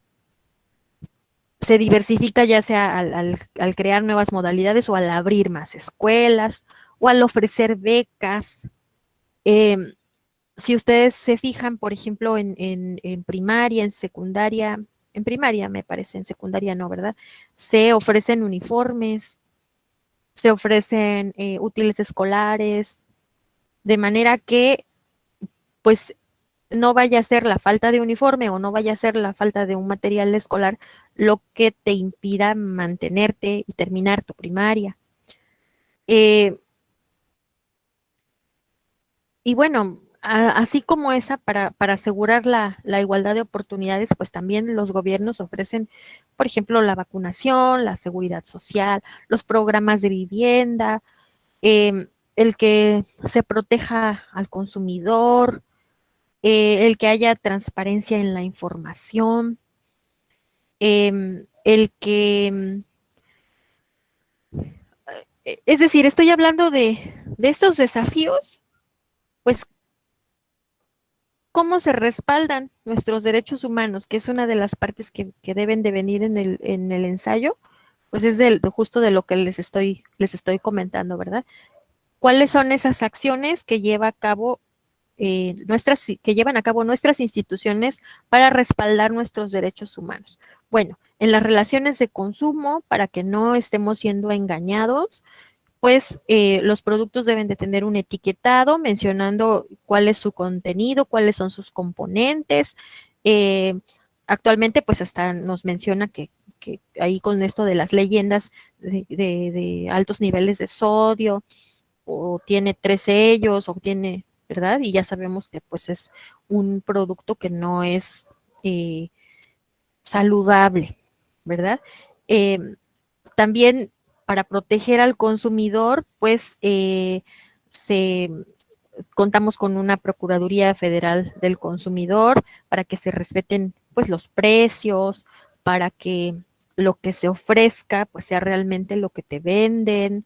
Se diversifica ya sea al crear nuevas modalidades o al abrir más escuelas o al ofrecer becas. Eh, si ustedes se fijan, por ejemplo, en primaria, en secundaria, en primaria me parece, en secundaria no, ¿verdad? Se ofrecen uniformes, se ofrecen útiles escolares, de manera que pues no vaya a ser la falta de uniforme o no vaya a ser la falta de un material escolar lo que te impida mantenerte y terminar tu primaria. Eh, y bueno, así como esa, para asegurar la igualdad de oportunidades, pues también los gobiernos ofrecen, por ejemplo, la vacunación, la seguridad social, los programas de vivienda, el que se proteja al consumidor, el que haya transparencia en la información, el que, es decir, estoy hablando de estos desafíos, pues cómo se respaldan nuestros derechos humanos, que es una de las partes que deben de venir en el ensayo, pues es justo de lo que les estoy comentando, ¿verdad? ¿Cuáles son esas acciones que lleva a cabo que llevan a cabo nuestras instituciones para respaldar nuestros derechos humanos? Bueno, en las relaciones de consumo, para que no estemos siendo engañados, pues los productos deben de tener un etiquetado mencionando cuál es su contenido, cuáles son sus componentes. Eh, Actualmente, pues hasta nos menciona que ahí con esto de las leyendas de altos niveles de sodio, o tiene 3 sellos, o tiene, ¿verdad? Y ya sabemos que pues es un producto que no es saludable, ¿verdad? Eh, También para proteger al consumidor, pues se contamos con una Procuraduría Federal del Consumidor para que se respeten pues los precios, para que lo que se ofrezca pues sea realmente lo que te venden.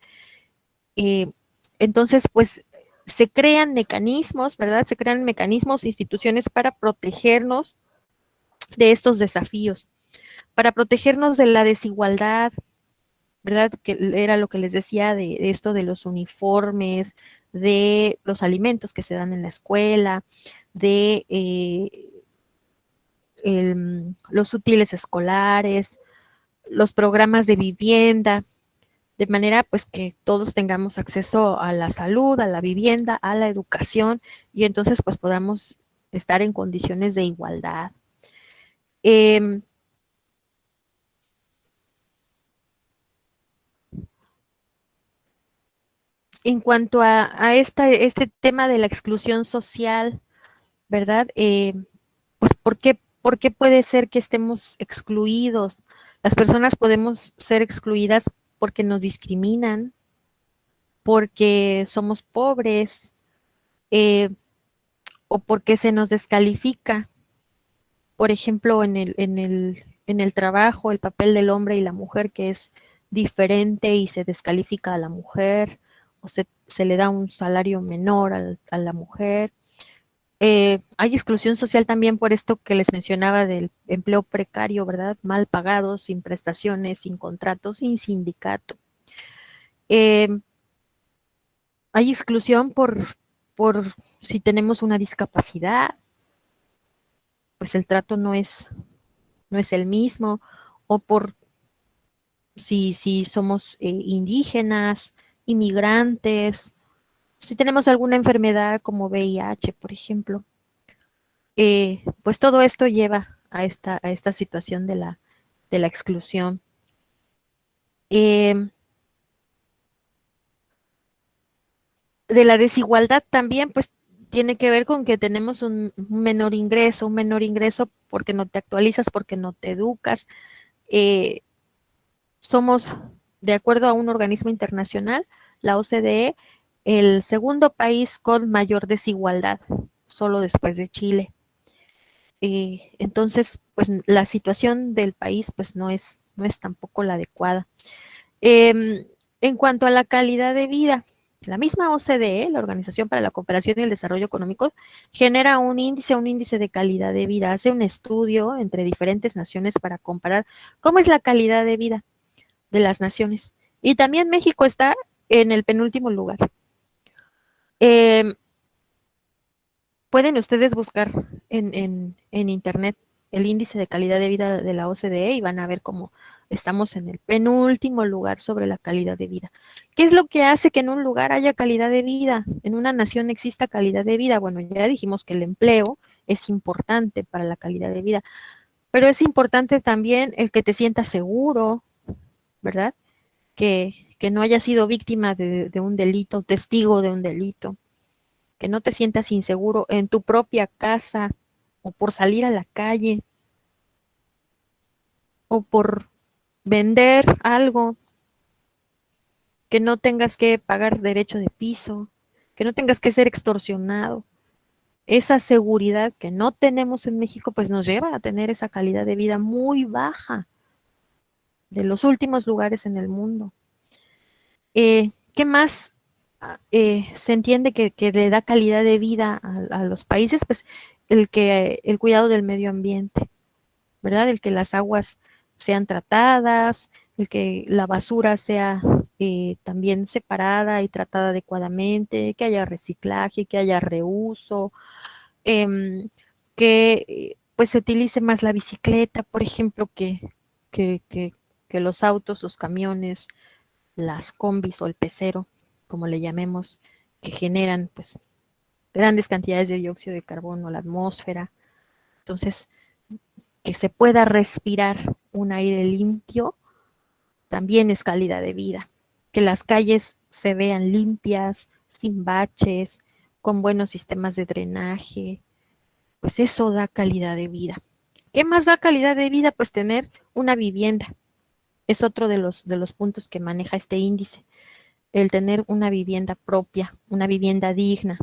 Eh, entonces, pues se crean mecanismos, ¿verdad? Se crean mecanismos, instituciones para protegernos de estos desafíos, para protegernos de la desigualdad, ¿verdad? Que era lo que les decía de esto de los uniformes, de los alimentos que se dan en la escuela, de los útiles escolares, los programas de vivienda, de manera pues que todos tengamos acceso a la salud, a la vivienda, a la educación y entonces pues podamos estar en condiciones de igualdad. Eh, en cuanto a este tema de la exclusión social, ¿verdad? Pues ¿por qué puede ser que estemos excluidos? Las personas podemos ser excluidas porque nos discriminan, porque somos pobres eh, o porque se nos descalifica. Por ejemplo, en el trabajo, el papel del hombre y la mujer que es diferente y se descalifica a la mujer o se le da un salario menor a la mujer. Hay exclusión social también por esto que les mencionaba del empleo precario, ¿verdad? Mal pagado, sin prestaciones, sin contrato, sin sindicato. Eh, Hay exclusión por si tenemos una discapacidad, pues el trato no es el mismo, o por si somos indígenas, inmigrantes, si tenemos alguna enfermedad como VIH, por ejemplo. Pues todo esto lleva a esta situación de la exclusión. Eh, de la desigualdad también, pues tiene que ver con que tenemos un menor ingreso porque no te actualizas, porque no te educas. Eh, Somos, de acuerdo a un organismo internacional, la OCDE, el segundo país con mayor desigualdad, solo después de Chile. Entonces, pues la situación del país pues no es tampoco la adecuada. Eh, en cuanto a la calidad de vida, la misma OCDE, la Organización para la Cooperación y el Desarrollo Económico, genera un índice de calidad de vida, hace un estudio entre diferentes naciones para comparar cómo es la calidad de vida de las naciones. Y también México está en el penúltimo lugar. Eh, Pueden ustedes buscar en internet el índice de calidad de vida de la OCDE y van a ver cómo estamos en el penúltimo lugar sobre la calidad de vida. ¿Qué es lo que hace que en un lugar haya calidad de vida, en una nación exista calidad de vida? Bueno, ya dijimos que el empleo es importante para la calidad de vida, pero es importante también el que te sientas seguro, ¿verdad? Que no hayas sido víctima de un delito, testigo de un delito, que no te sientas inseguro en tu propia casa o por salir a la calle o por vender algo, que no tengas que pagar derecho de piso, que no tengas que ser extorsionado. Esa seguridad que no tenemos en México, pues nos lleva a tener esa calidad de vida muy baja, de los últimos lugares en el mundo. ¿Qué más se entiende que le da calidad de vida a los países? Pues el cuidado del medio ambiente, ¿verdad? El que las aguas sean tratadas, el que la basura sea también separada y tratada adecuadamente, que haya reciclaje, que haya reuso, em, que pues se utilice más la bicicleta, por ejemplo, que, que, que los autos, los camiones, las combis o el pecero, como le llamemos, que generan pues grandes cantidades de dióxido de carbono a la atmósfera. Entonces, que se pueda respirar un aire limpio también es calidad de vida. Que las calles se vean limpias, sin baches, con buenos sistemas de drenaje, pues eso da calidad de vida. ¿Qué más da calidad de vida? Pues tener una vivienda. Es otro de los puntos que maneja este índice, el tener una vivienda propia, una vivienda digna.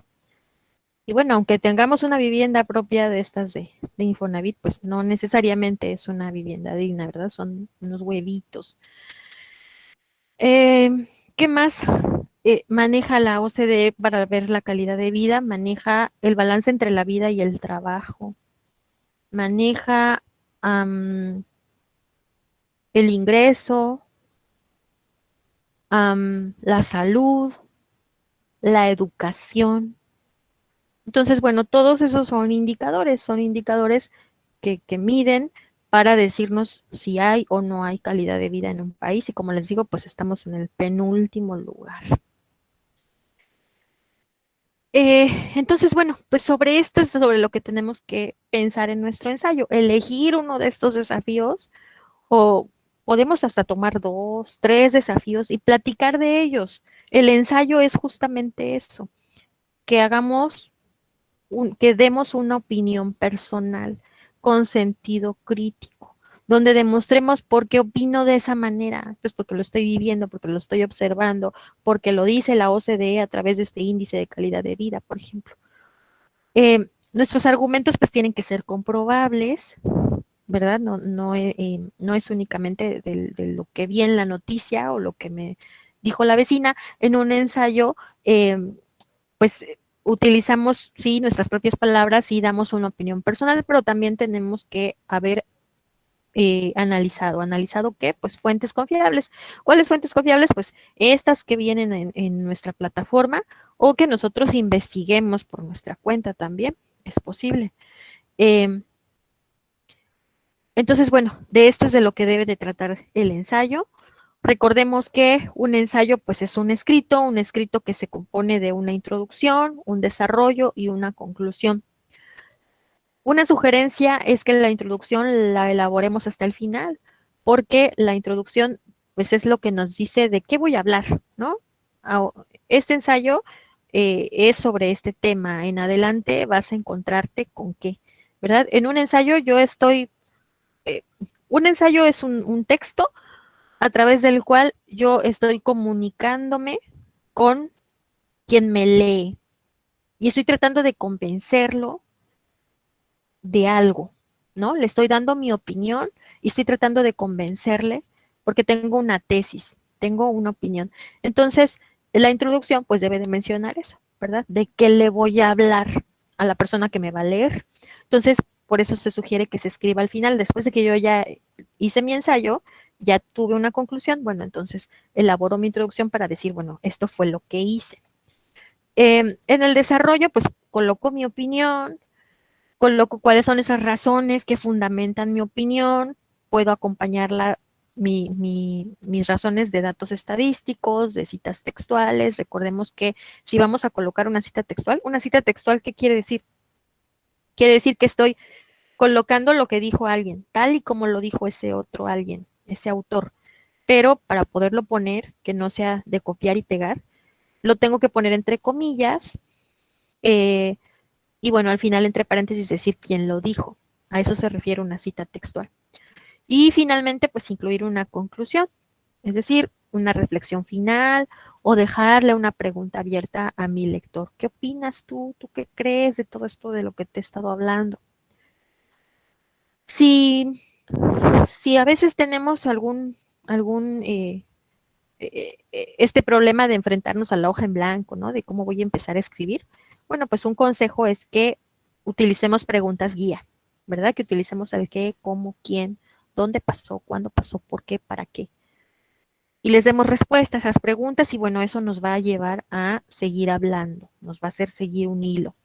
Y bueno, aunque tengamos una vivienda propia de estas de Infonavit, pues no necesariamente es una vivienda digna, ¿verdad? Son unos huevitos. ¿Qué más maneja la OCDE para ver la calidad de vida? Maneja el balance entre la vida y el trabajo. Maneja el ingreso, la salud, la educación. Entonces, bueno, todos esos son indicadores que miden para decirnos si hay o no hay calidad de vida en un país y como les digo, pues estamos en el penúltimo lugar. Entonces, bueno, pues sobre esto es sobre lo que tenemos que pensar en nuestro ensayo, elegir uno de estos desafíos o podemos hasta tomar dos, tres desafíos y platicar de ellos. El ensayo es justamente eso, que hagamos que demos una opinión personal con sentido crítico, donde demostremos por qué opino de esa manera, pues porque lo estoy viviendo, porque lo estoy observando, porque lo dice la OCDE a través de este índice de calidad de vida, por ejemplo. Nuestros argumentos pues tienen que ser comprobables, ¿verdad? No es únicamente de lo que vi en la noticia o lo que me dijo la vecina. En un ensayo, pues utilizamos, sí, nuestras propias palabras y damos una opinión personal, pero también tenemos que haber ¿Analizado qué? Pues fuentes confiables. ¿Cuáles fuentes confiables? Pues estas que vienen en nuestra plataforma o que nosotros investiguemos por nuestra cuenta también, es posible. Eh, entonces, bueno, de esto es de lo que debe de tratar el ensayo. Recordemos que un ensayo pues es un escrito que se compone de una introducción, un desarrollo y una conclusión. Una sugerencia es que la introducción la elaboremos hasta el final, porque la introducción pues es lo que nos dice de qué voy a hablar, ¿no? Este ensayo es sobre este tema. En adelante vas a encontrarte con qué, ¿verdad? En un ensayo eh, un ensayo es un texto a través del cual yo estoy comunicándome con quien me lee y estoy tratando de convencerlo de algo, ¿no? Le estoy dando mi opinión y estoy tratando de convencerle porque tengo una tesis, tengo una opinión. Entonces, la introducción pues debe de mencionar eso, ¿verdad? De qué le voy a hablar a la persona que me va a leer. Entonces, por eso se sugiere que se escriba al final, después de que yo ya hice mi ensayo, ya tuve una conclusión, bueno, entonces elaboro mi introducción para decir, bueno, esto fue lo que hice. En el desarrollo, pues coloco mi opinión, coloco cuáles son esas razones que fundamentan mi opinión, puedo acompañarla, mis razones de datos estadísticos, de citas textuales. Recordemos que si vamos a colocar una cita textual, ¿qué quiere decir? Quiere decir que estoy colocando lo que dijo alguien, tal y como lo dijo ese otro alguien, ese autor. Pero para poderlo poner, que no sea de copiar y pegar, lo tengo que poner entre comillas, eh, y bueno, al final entre paréntesis decir quién lo dijo. A eso se refiere una cita textual. Y finalmente, pues incluir una conclusión, es decir, una reflexión final o dejarle una pregunta abierta a mi lector. ¿Qué opinas tú? ¿Tú qué crees de todo esto de lo que te he estado hablando? Si, si a veces tenemos este problema de enfrentarnos a la hoja en blanco, ¿no? De cómo voy a empezar a escribir. Bueno, pues un consejo es que utilicemos preguntas guía, ¿verdad? Que utilicemos el qué, cómo, quién, dónde pasó, cuándo pasó, por qué, para qué. Y les demos respuesta a esas preguntas y bueno, eso nos va a llevar a seguir hablando, nos va a hacer seguir un hilo.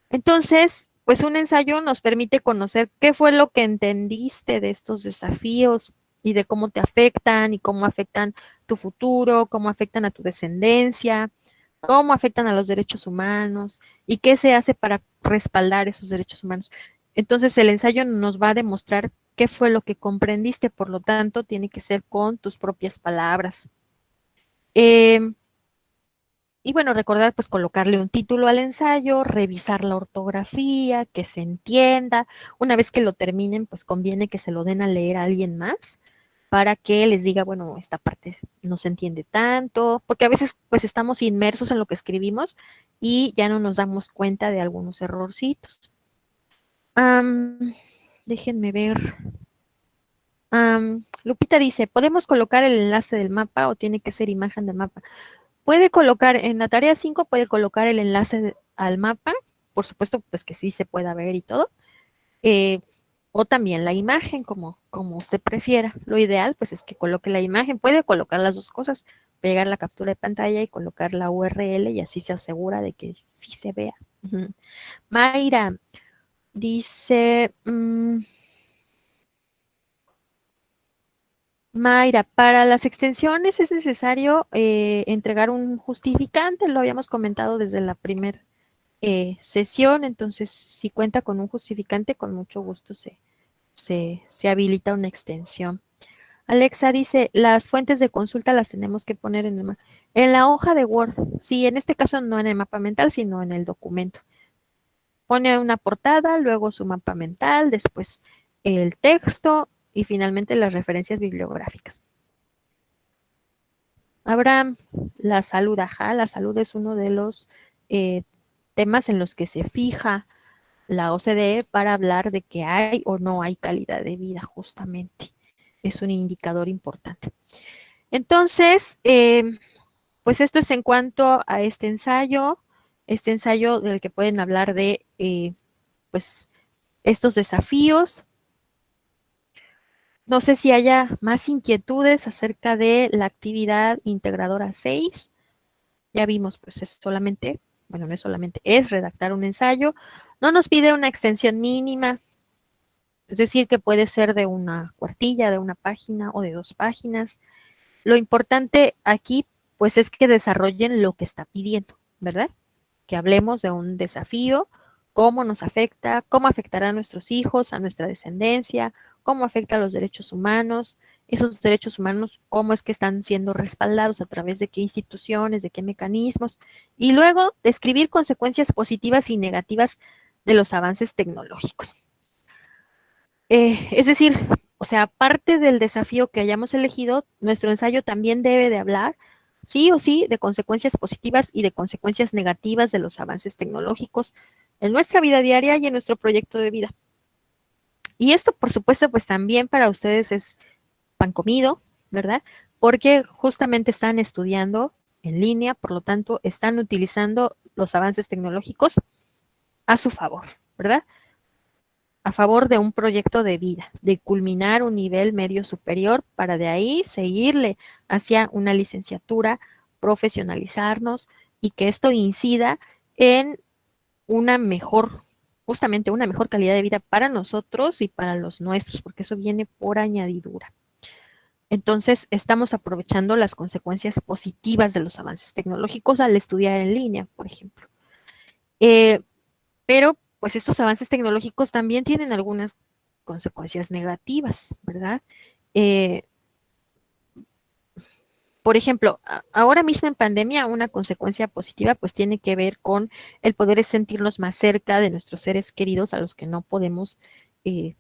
Entonces, pues un ensayo nos permite conocer qué fue lo que entendiste de estos desafíos y de cómo te afectan y cómo afectan tu futuro, cómo afectan a tu descendencia, cómo afectan a los derechos humanos y qué se hace para respaldar esos derechos humanos. Entonces, el ensayo nos va a demostrar qué fue lo que comprendiste, por lo tanto, tiene que ser con tus propias palabras. Eh, y bueno, recordar pues colocarle un título al ensayo, revisar la ortografía, que se entienda. Una vez que lo terminen, pues conviene que se lo den a leer a alguien más para que les diga, bueno, esta parte no se entiende tanto, porque a veces pues estamos inmersos en lo que escribimos y ya no nos damos cuenta de algunos errorcitos. Am, déjenme ver. Lupita dice, ¿podemos colocar el enlace del mapa o tiene que ser imagen del mapa? Puede colocar, en la tarea 5 puede colocar el enlace al mapa, por supuesto, pues que sí se pueda ver y todo, eh, o también la imagen, como usted prefiera. Lo ideal, pues es que coloque la imagen, puede colocar las dos cosas, pegar la captura de pantalla y colocar la URL y así se asegura de que sí se vea. Mayra dice, Mayra, para las extensiones es necesario entregar un justificante, lo habíamos comentado desde la primera sesión, entonces si cuenta con un justificante, con mucho gusto se habilita una extensión. Alexa dice, las fuentes de consulta las tenemos que poner en la hoja de Word. Sí, en este caso no en el mapa mental, sino en el documento. Pone una portada, luego su mapa mental, después el texto y finalmente las referencias bibliográficas. Abraham, la salud, ajá, la salud es uno de los temas en los que se fija la OCDE para hablar de que hay o no hay calidad de vida, justamente. Es un indicador importante. Entonces, pues esto es en cuanto a este ensayo del que pueden hablar de, pues, estos desafíos. No sé si haya más inquietudes acerca de la actividad integradora 6. Ya vimos, pues es solamente, bueno, no es solamente, es redactar un ensayo. No nos pide una extensión mínima, es decir, que puede ser de una cuartilla, de una página o de 2 páginas. Lo importante aquí, pues es que desarrollen lo que está pidiendo, ¿verdad? Que hablemos de un desafío, cómo nos afecta, cómo afectará a nuestros hijos, a nuestra descendencia, cómo afecta a los derechos humanos, esos derechos humanos, cómo es que están siendo respaldados, a través de qué instituciones, de qué mecanismos, y luego describir consecuencias positivas y negativas de los avances tecnológicos. Es decir, o sea, aparte del desafío que hayamos elegido, nuestro ensayo también debe de hablar, sí o sí, de consecuencias positivas y de consecuencias negativas de los avances tecnológicos en nuestra vida diaria y en nuestro proyecto de vida. Y esto, por supuesto, pues también para ustedes es pan comido, ¿verdad? Porque justamente están estudiando en línea, por lo tanto, están utilizando los avances tecnológicos a su favor, ¿verdad? A favor de un proyecto de vida, de culminar un nivel medio superior para de ahí seguirle hacia una licenciatura, profesionalizarnos y que esto incida en una mejor, justamente una mejor calidad de vida para nosotros y para los nuestros, porque eso viene por añadidura. Entonces, estamos aprovechando las consecuencias positivas de los avances tecnológicos al estudiar en línea, por ejemplo. Eh, pero, pues estos avances tecnológicos también tienen algunas consecuencias negativas, ¿verdad? Eh, por ejemplo, ahora mismo en pandemia, una consecuencia positiva pues tiene que ver con el poder sentirnos más cerca de nuestros seres queridos a los que no podemos eh,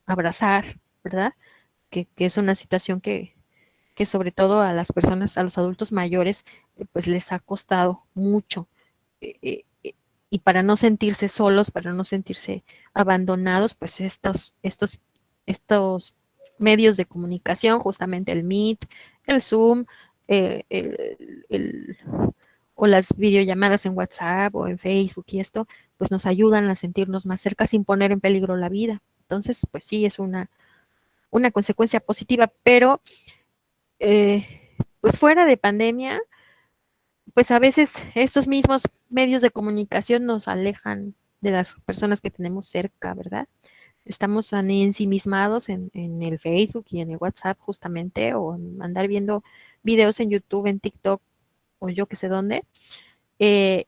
abrazar, ¿verdad? Que es una situación que sobre todo a las personas, a los adultos mayores, pues les ha costado mucho. Y para no sentirse solos, para no sentirse abandonados, pues estos medios de comunicación, justamente el Meet, el Zoom, eh, el, el, o las videollamadas en WhatsApp o en Facebook y esto, pues nos ayudan a sentirnos más cerca sin poner en peligro la vida. Entonces, pues sí, es una consecuencia positiva, pero pues fuera de pandemia, pues a veces estos mismos medios de comunicación nos alejan de las personas que tenemos cerca, ¿verdad? Estamos tan ensimismados en el Facebook y en el WhatsApp justamente, o en andar viendo videos en YouTube, en TikTok, o yo que sé dónde, eh,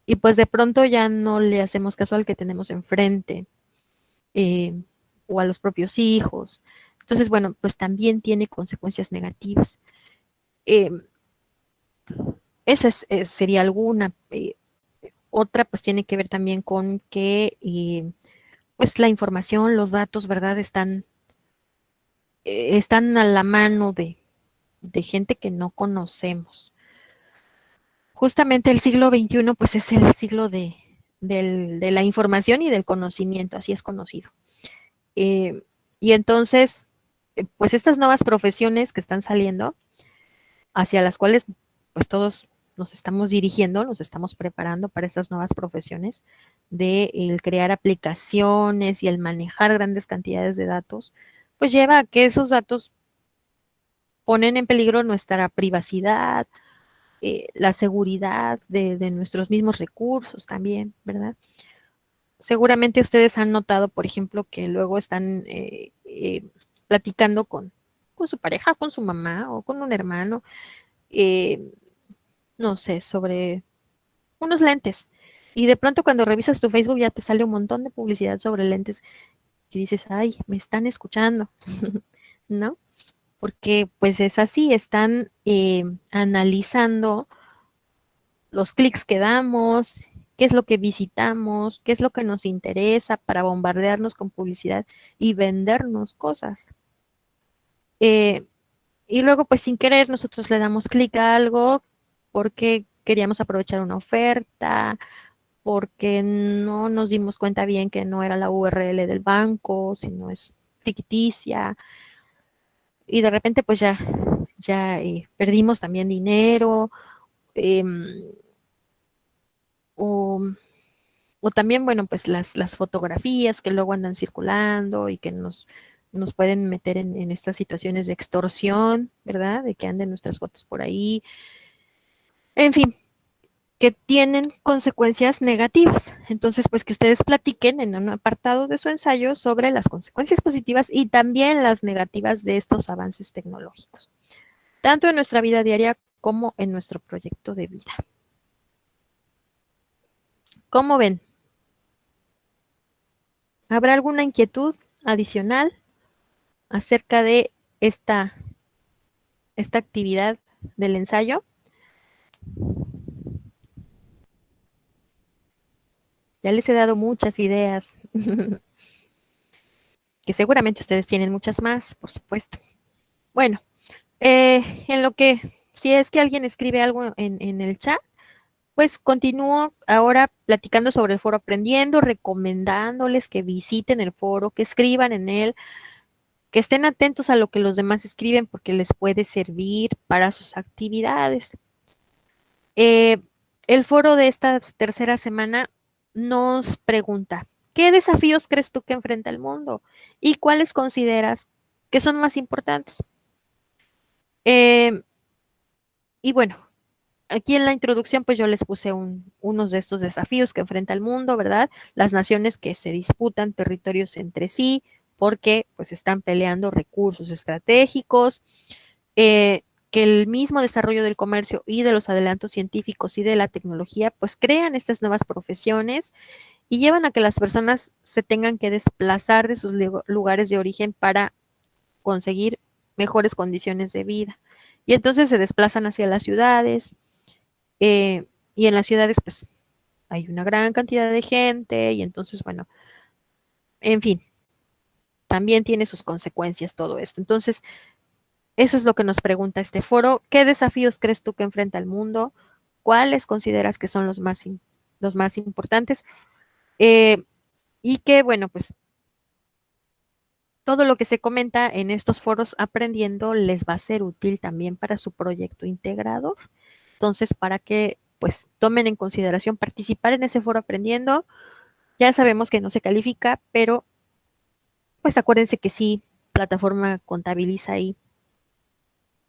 y pues de pronto ya no le hacemos caso al que tenemos enfrente, eh, o a los propios hijos. Entonces, bueno, pues también tiene consecuencias negativas. Eh, sería alguna. Otra pues tiene que ver también con que pues la información, los datos, ¿verdad? Están a la mano de gente que no conocemos. Justamente el siglo XXI pues es el siglo de la información y del conocimiento, así es conocido. Eh, y entonces, pues estas nuevas profesiones que están saliendo, hacia las cuales pues todos nos estamos dirigiendo, nos estamos preparando para esas nuevas profesiones de el crear aplicaciones y el manejar grandes cantidades de datos, pues lleva a que esos datos ponen en peligro nuestra privacidad, la seguridad de nuestros mismos recursos también, ¿verdad? Seguramente ustedes han notado, por ejemplo, que luego están platicando con su pareja, con su mamá o con un hermano, eh, no sé, sobre unos lentes. Y de pronto cuando revisas tu Facebook ya te sale un montón de publicidad sobre lentes y dices, ay, me están escuchando, ¿no? Porque pues es así, están analizando los clics que damos, qué es lo que visitamos, qué es lo que nos interesa para bombardearnos con publicidad y vendernos cosas. Eh, y luego, pues sin querer, nosotros le damos clic a algo porque queríamos aprovechar una oferta, porque no nos dimos cuenta bien que no era la URL del banco, sino es ficticia. Y de repente, pues ya perdimos también dinero. em, o O también, bueno, pues las fotografías que luego andan circulando y que nos pueden meter en estas situaciones de extorsión, ¿verdad? De que anden nuestras fotos por ahí. En fin, que tienen consecuencias negativas. Entonces, pues que ustedes platiquen en un apartado de su ensayo sobre las consecuencias positivas y también las negativas de estos avances tecnológicos, tanto en nuestra vida diaria como en nuestro proyecto de vida. ¿Cómo ven? ¿Habrá alguna inquietud adicional acerca de esta, esta actividad del ensayo? Ya les he dado muchas ideas, que seguramente ustedes tienen muchas más, por supuesto. Bueno, en lo que, si es que alguien escribe algo en el chat, pues continúo ahora platicando sobre el foro Aprendiendo, recomendándoles que visiten el foro, que escriban en él, que estén atentos a lo que los demás escriben porque les puede servir para sus actividades. Eh, el foro de esta tercera semana nos pregunta, ¿qué desafíos crees tú que enfrenta el mundo y cuáles consideras que son más importantes? Eh, y bueno, aquí en la introducción pues yo les puse unos de estos desafíos que enfrenta el mundo, ¿verdad? Las naciones que se disputan territorios entre sí porque pues están peleando recursos estratégicos, que el mismo desarrollo del comercio y de los adelantos científicos y de la tecnología, pues crean estas nuevas profesiones y llevan a que las personas se tengan que desplazar de sus lugares de origen para conseguir mejores condiciones de vida. Y entonces se desplazan hacia las ciudades eh, y en las ciudades pues hay una gran cantidad de gente y entonces, bueno, en fin, también tiene sus consecuencias todo esto. Entonces, eso es lo que nos pregunta este foro. ¿Qué desafíos crees tú que enfrenta el mundo? ¿Cuáles consideras que son los más importantes? Eh, y que, bueno, pues todo lo que se comenta en estos foros aprendiendo les va a ser útil también para su proyecto integrador. Entonces, para que pues tomen en consideración participar en ese foro aprendiendo, ya sabemos que no se califica, pero pues acuérdense que sí, plataforma contabiliza ahí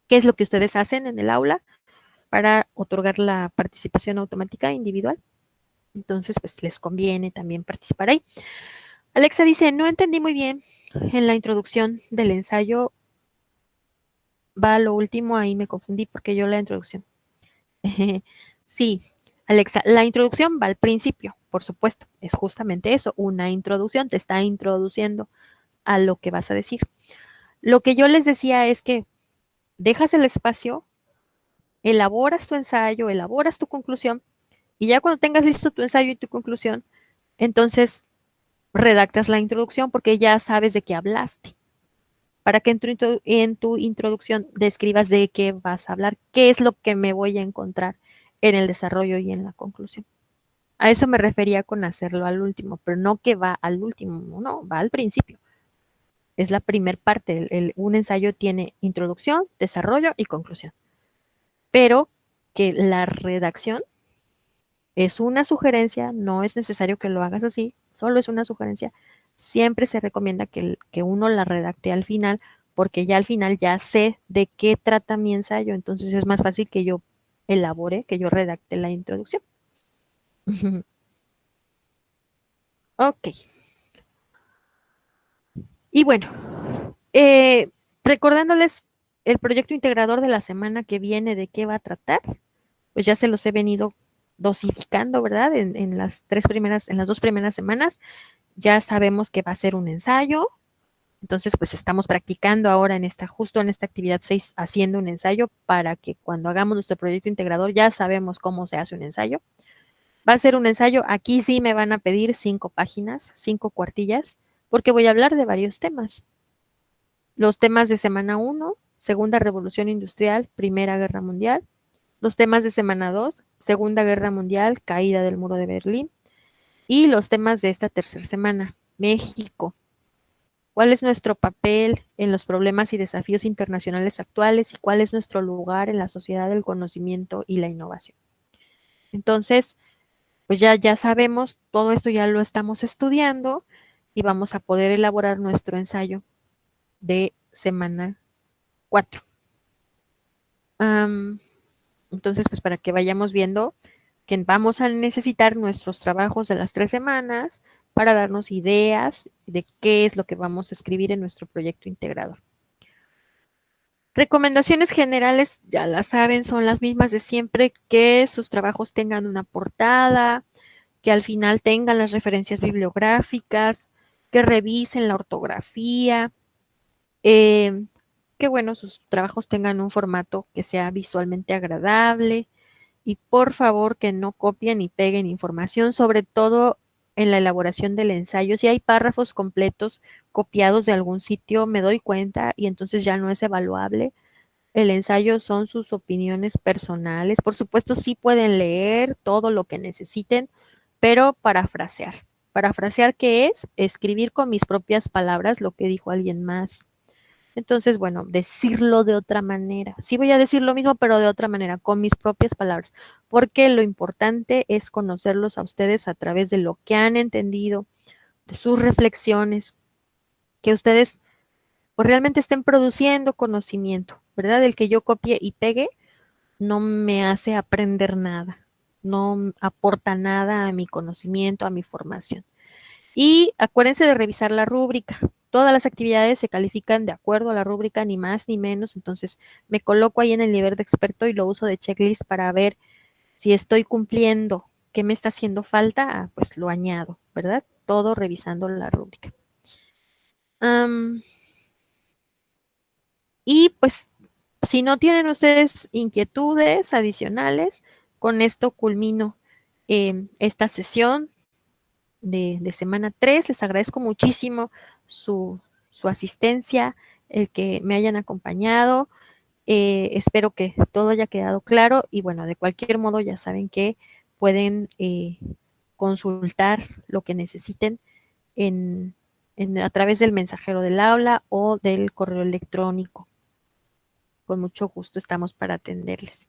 qué es lo que ustedes hacen en el aula para otorgar la participación automática individual. Entonces, pues les conviene también participar ahí. Alexa dice, no entendí muy bien en la introducción del ensayo, va a lo último, ahí me confundí porque yo la introducción. Sí, Alexa, la introducción va al principio, por supuesto, es justamente eso, una introducción, te está introduciendo a lo que vas a decir. Lo que yo les decía es que dejas el espacio, elaboras tu ensayo, elaboras tu conclusión, y ya cuando tengas listo tu ensayo y tu conclusión, entonces redactas la introducción porque ya sabes de qué hablaste. Para que en tu introducción describas de qué vas a hablar, qué es lo que me voy a encontrar en el desarrollo y en la conclusión. A eso me refería con hacerlo al último, pero no que va al último, no, va al principio. Es la primer parte. Un ensayo tiene introducción, desarrollo y conclusión. Pero que la redacción es una sugerencia, no es necesario que lo hagas así, solo es una sugerencia. Siempre se recomienda que uno la redacte al final porque ya al final ya sé de qué trata mi ensayo, entonces es más fácil que yo elabore, que yo redacte la introducción. Ok. Y bueno, eh, recordándoles el proyecto integrador de la semana que viene, de qué va a tratar, pues ya se los he venido dosificando, ¿verdad? En las en las 2 primeras semanas, ya sabemos que va a ser un ensayo. Entonces, pues estamos practicando ahora justo en esta actividad 6, haciendo un ensayo para que cuando hagamos nuestro proyecto integrador ya sabemos cómo se hace un ensayo. Va a ser un ensayo, aquí sí me van a pedir 5 páginas, 5 cuartillas, porque voy a hablar de varios temas. Los temas de semana 1, Segunda Revolución Industrial, Primera Guerra Mundial. Los temas de semana 2, Segunda Guerra Mundial, Caída del Muro de Berlín. Y los temas de esta tercera semana, México. ¿Cuál es nuestro papel en los problemas y desafíos internacionales actuales y cuál es nuestro lugar en la sociedad del conocimiento y la innovación? Entonces, pues ya sabemos, todo esto ya lo estamos estudiando y vamos a poder elaborar nuestro ensayo de semana 4. Entonces, pues para que vayamos viendo que vamos a necesitar nuestros trabajos de las 3 semanas para darnos ideas de qué es lo que vamos a escribir en nuestro proyecto integrador. Recomendaciones generales, ya las saben, son las mismas de siempre, que sus trabajos tengan una portada, que al final tengan las referencias bibliográficas, que revisen la ortografía, eh, que bueno, sus trabajos tengan un formato que sea visualmente agradable y por favor que no copien ni peguen información, sobre todo en la elaboración del ensayo. Si hay párrafos completos copiados de algún sitio, me doy cuenta y entonces ya no es evaluable. El ensayo son sus opiniones personales. Por supuesto, sí pueden leer todo lo que necesiten, pero parafrasear. Parafrasear, ¿qué es? Escribir con mis propias palabras lo que dijo alguien más. Entonces, bueno, decirlo de otra manera. Sí voy a decir lo mismo, pero de otra manera, con mis propias palabras, porque lo importante es conocerlos a ustedes a través de lo que han entendido, de sus reflexiones, que ustedes pues, realmente estén produciendo conocimiento, ¿verdad? El que yo copie y pegue no me hace aprender nada, no aporta nada a mi conocimiento, a mi formación. Y acuérdense de revisar la rúbrica. Todas las actividades se califican de acuerdo a la rúbrica, ni más ni menos. Entonces me coloco ahí en el nivel de experto y lo uso de checklist para ver si estoy cumpliendo, qué me está haciendo falta, pues lo añado, ¿verdad? Todo revisando la rúbrica. Y pues si no tienen ustedes inquietudes adicionales, con esto culmino esta sesión de semana 3. Les agradezco muchísimo su asistencia, el que me hayan acompañado. Espero que todo haya quedado claro y bueno, de cualquier modo ya saben que pueden consultar lo que necesiten a través del mensajero del aula o del correo electrónico. Con mucho gusto estamos para atenderles.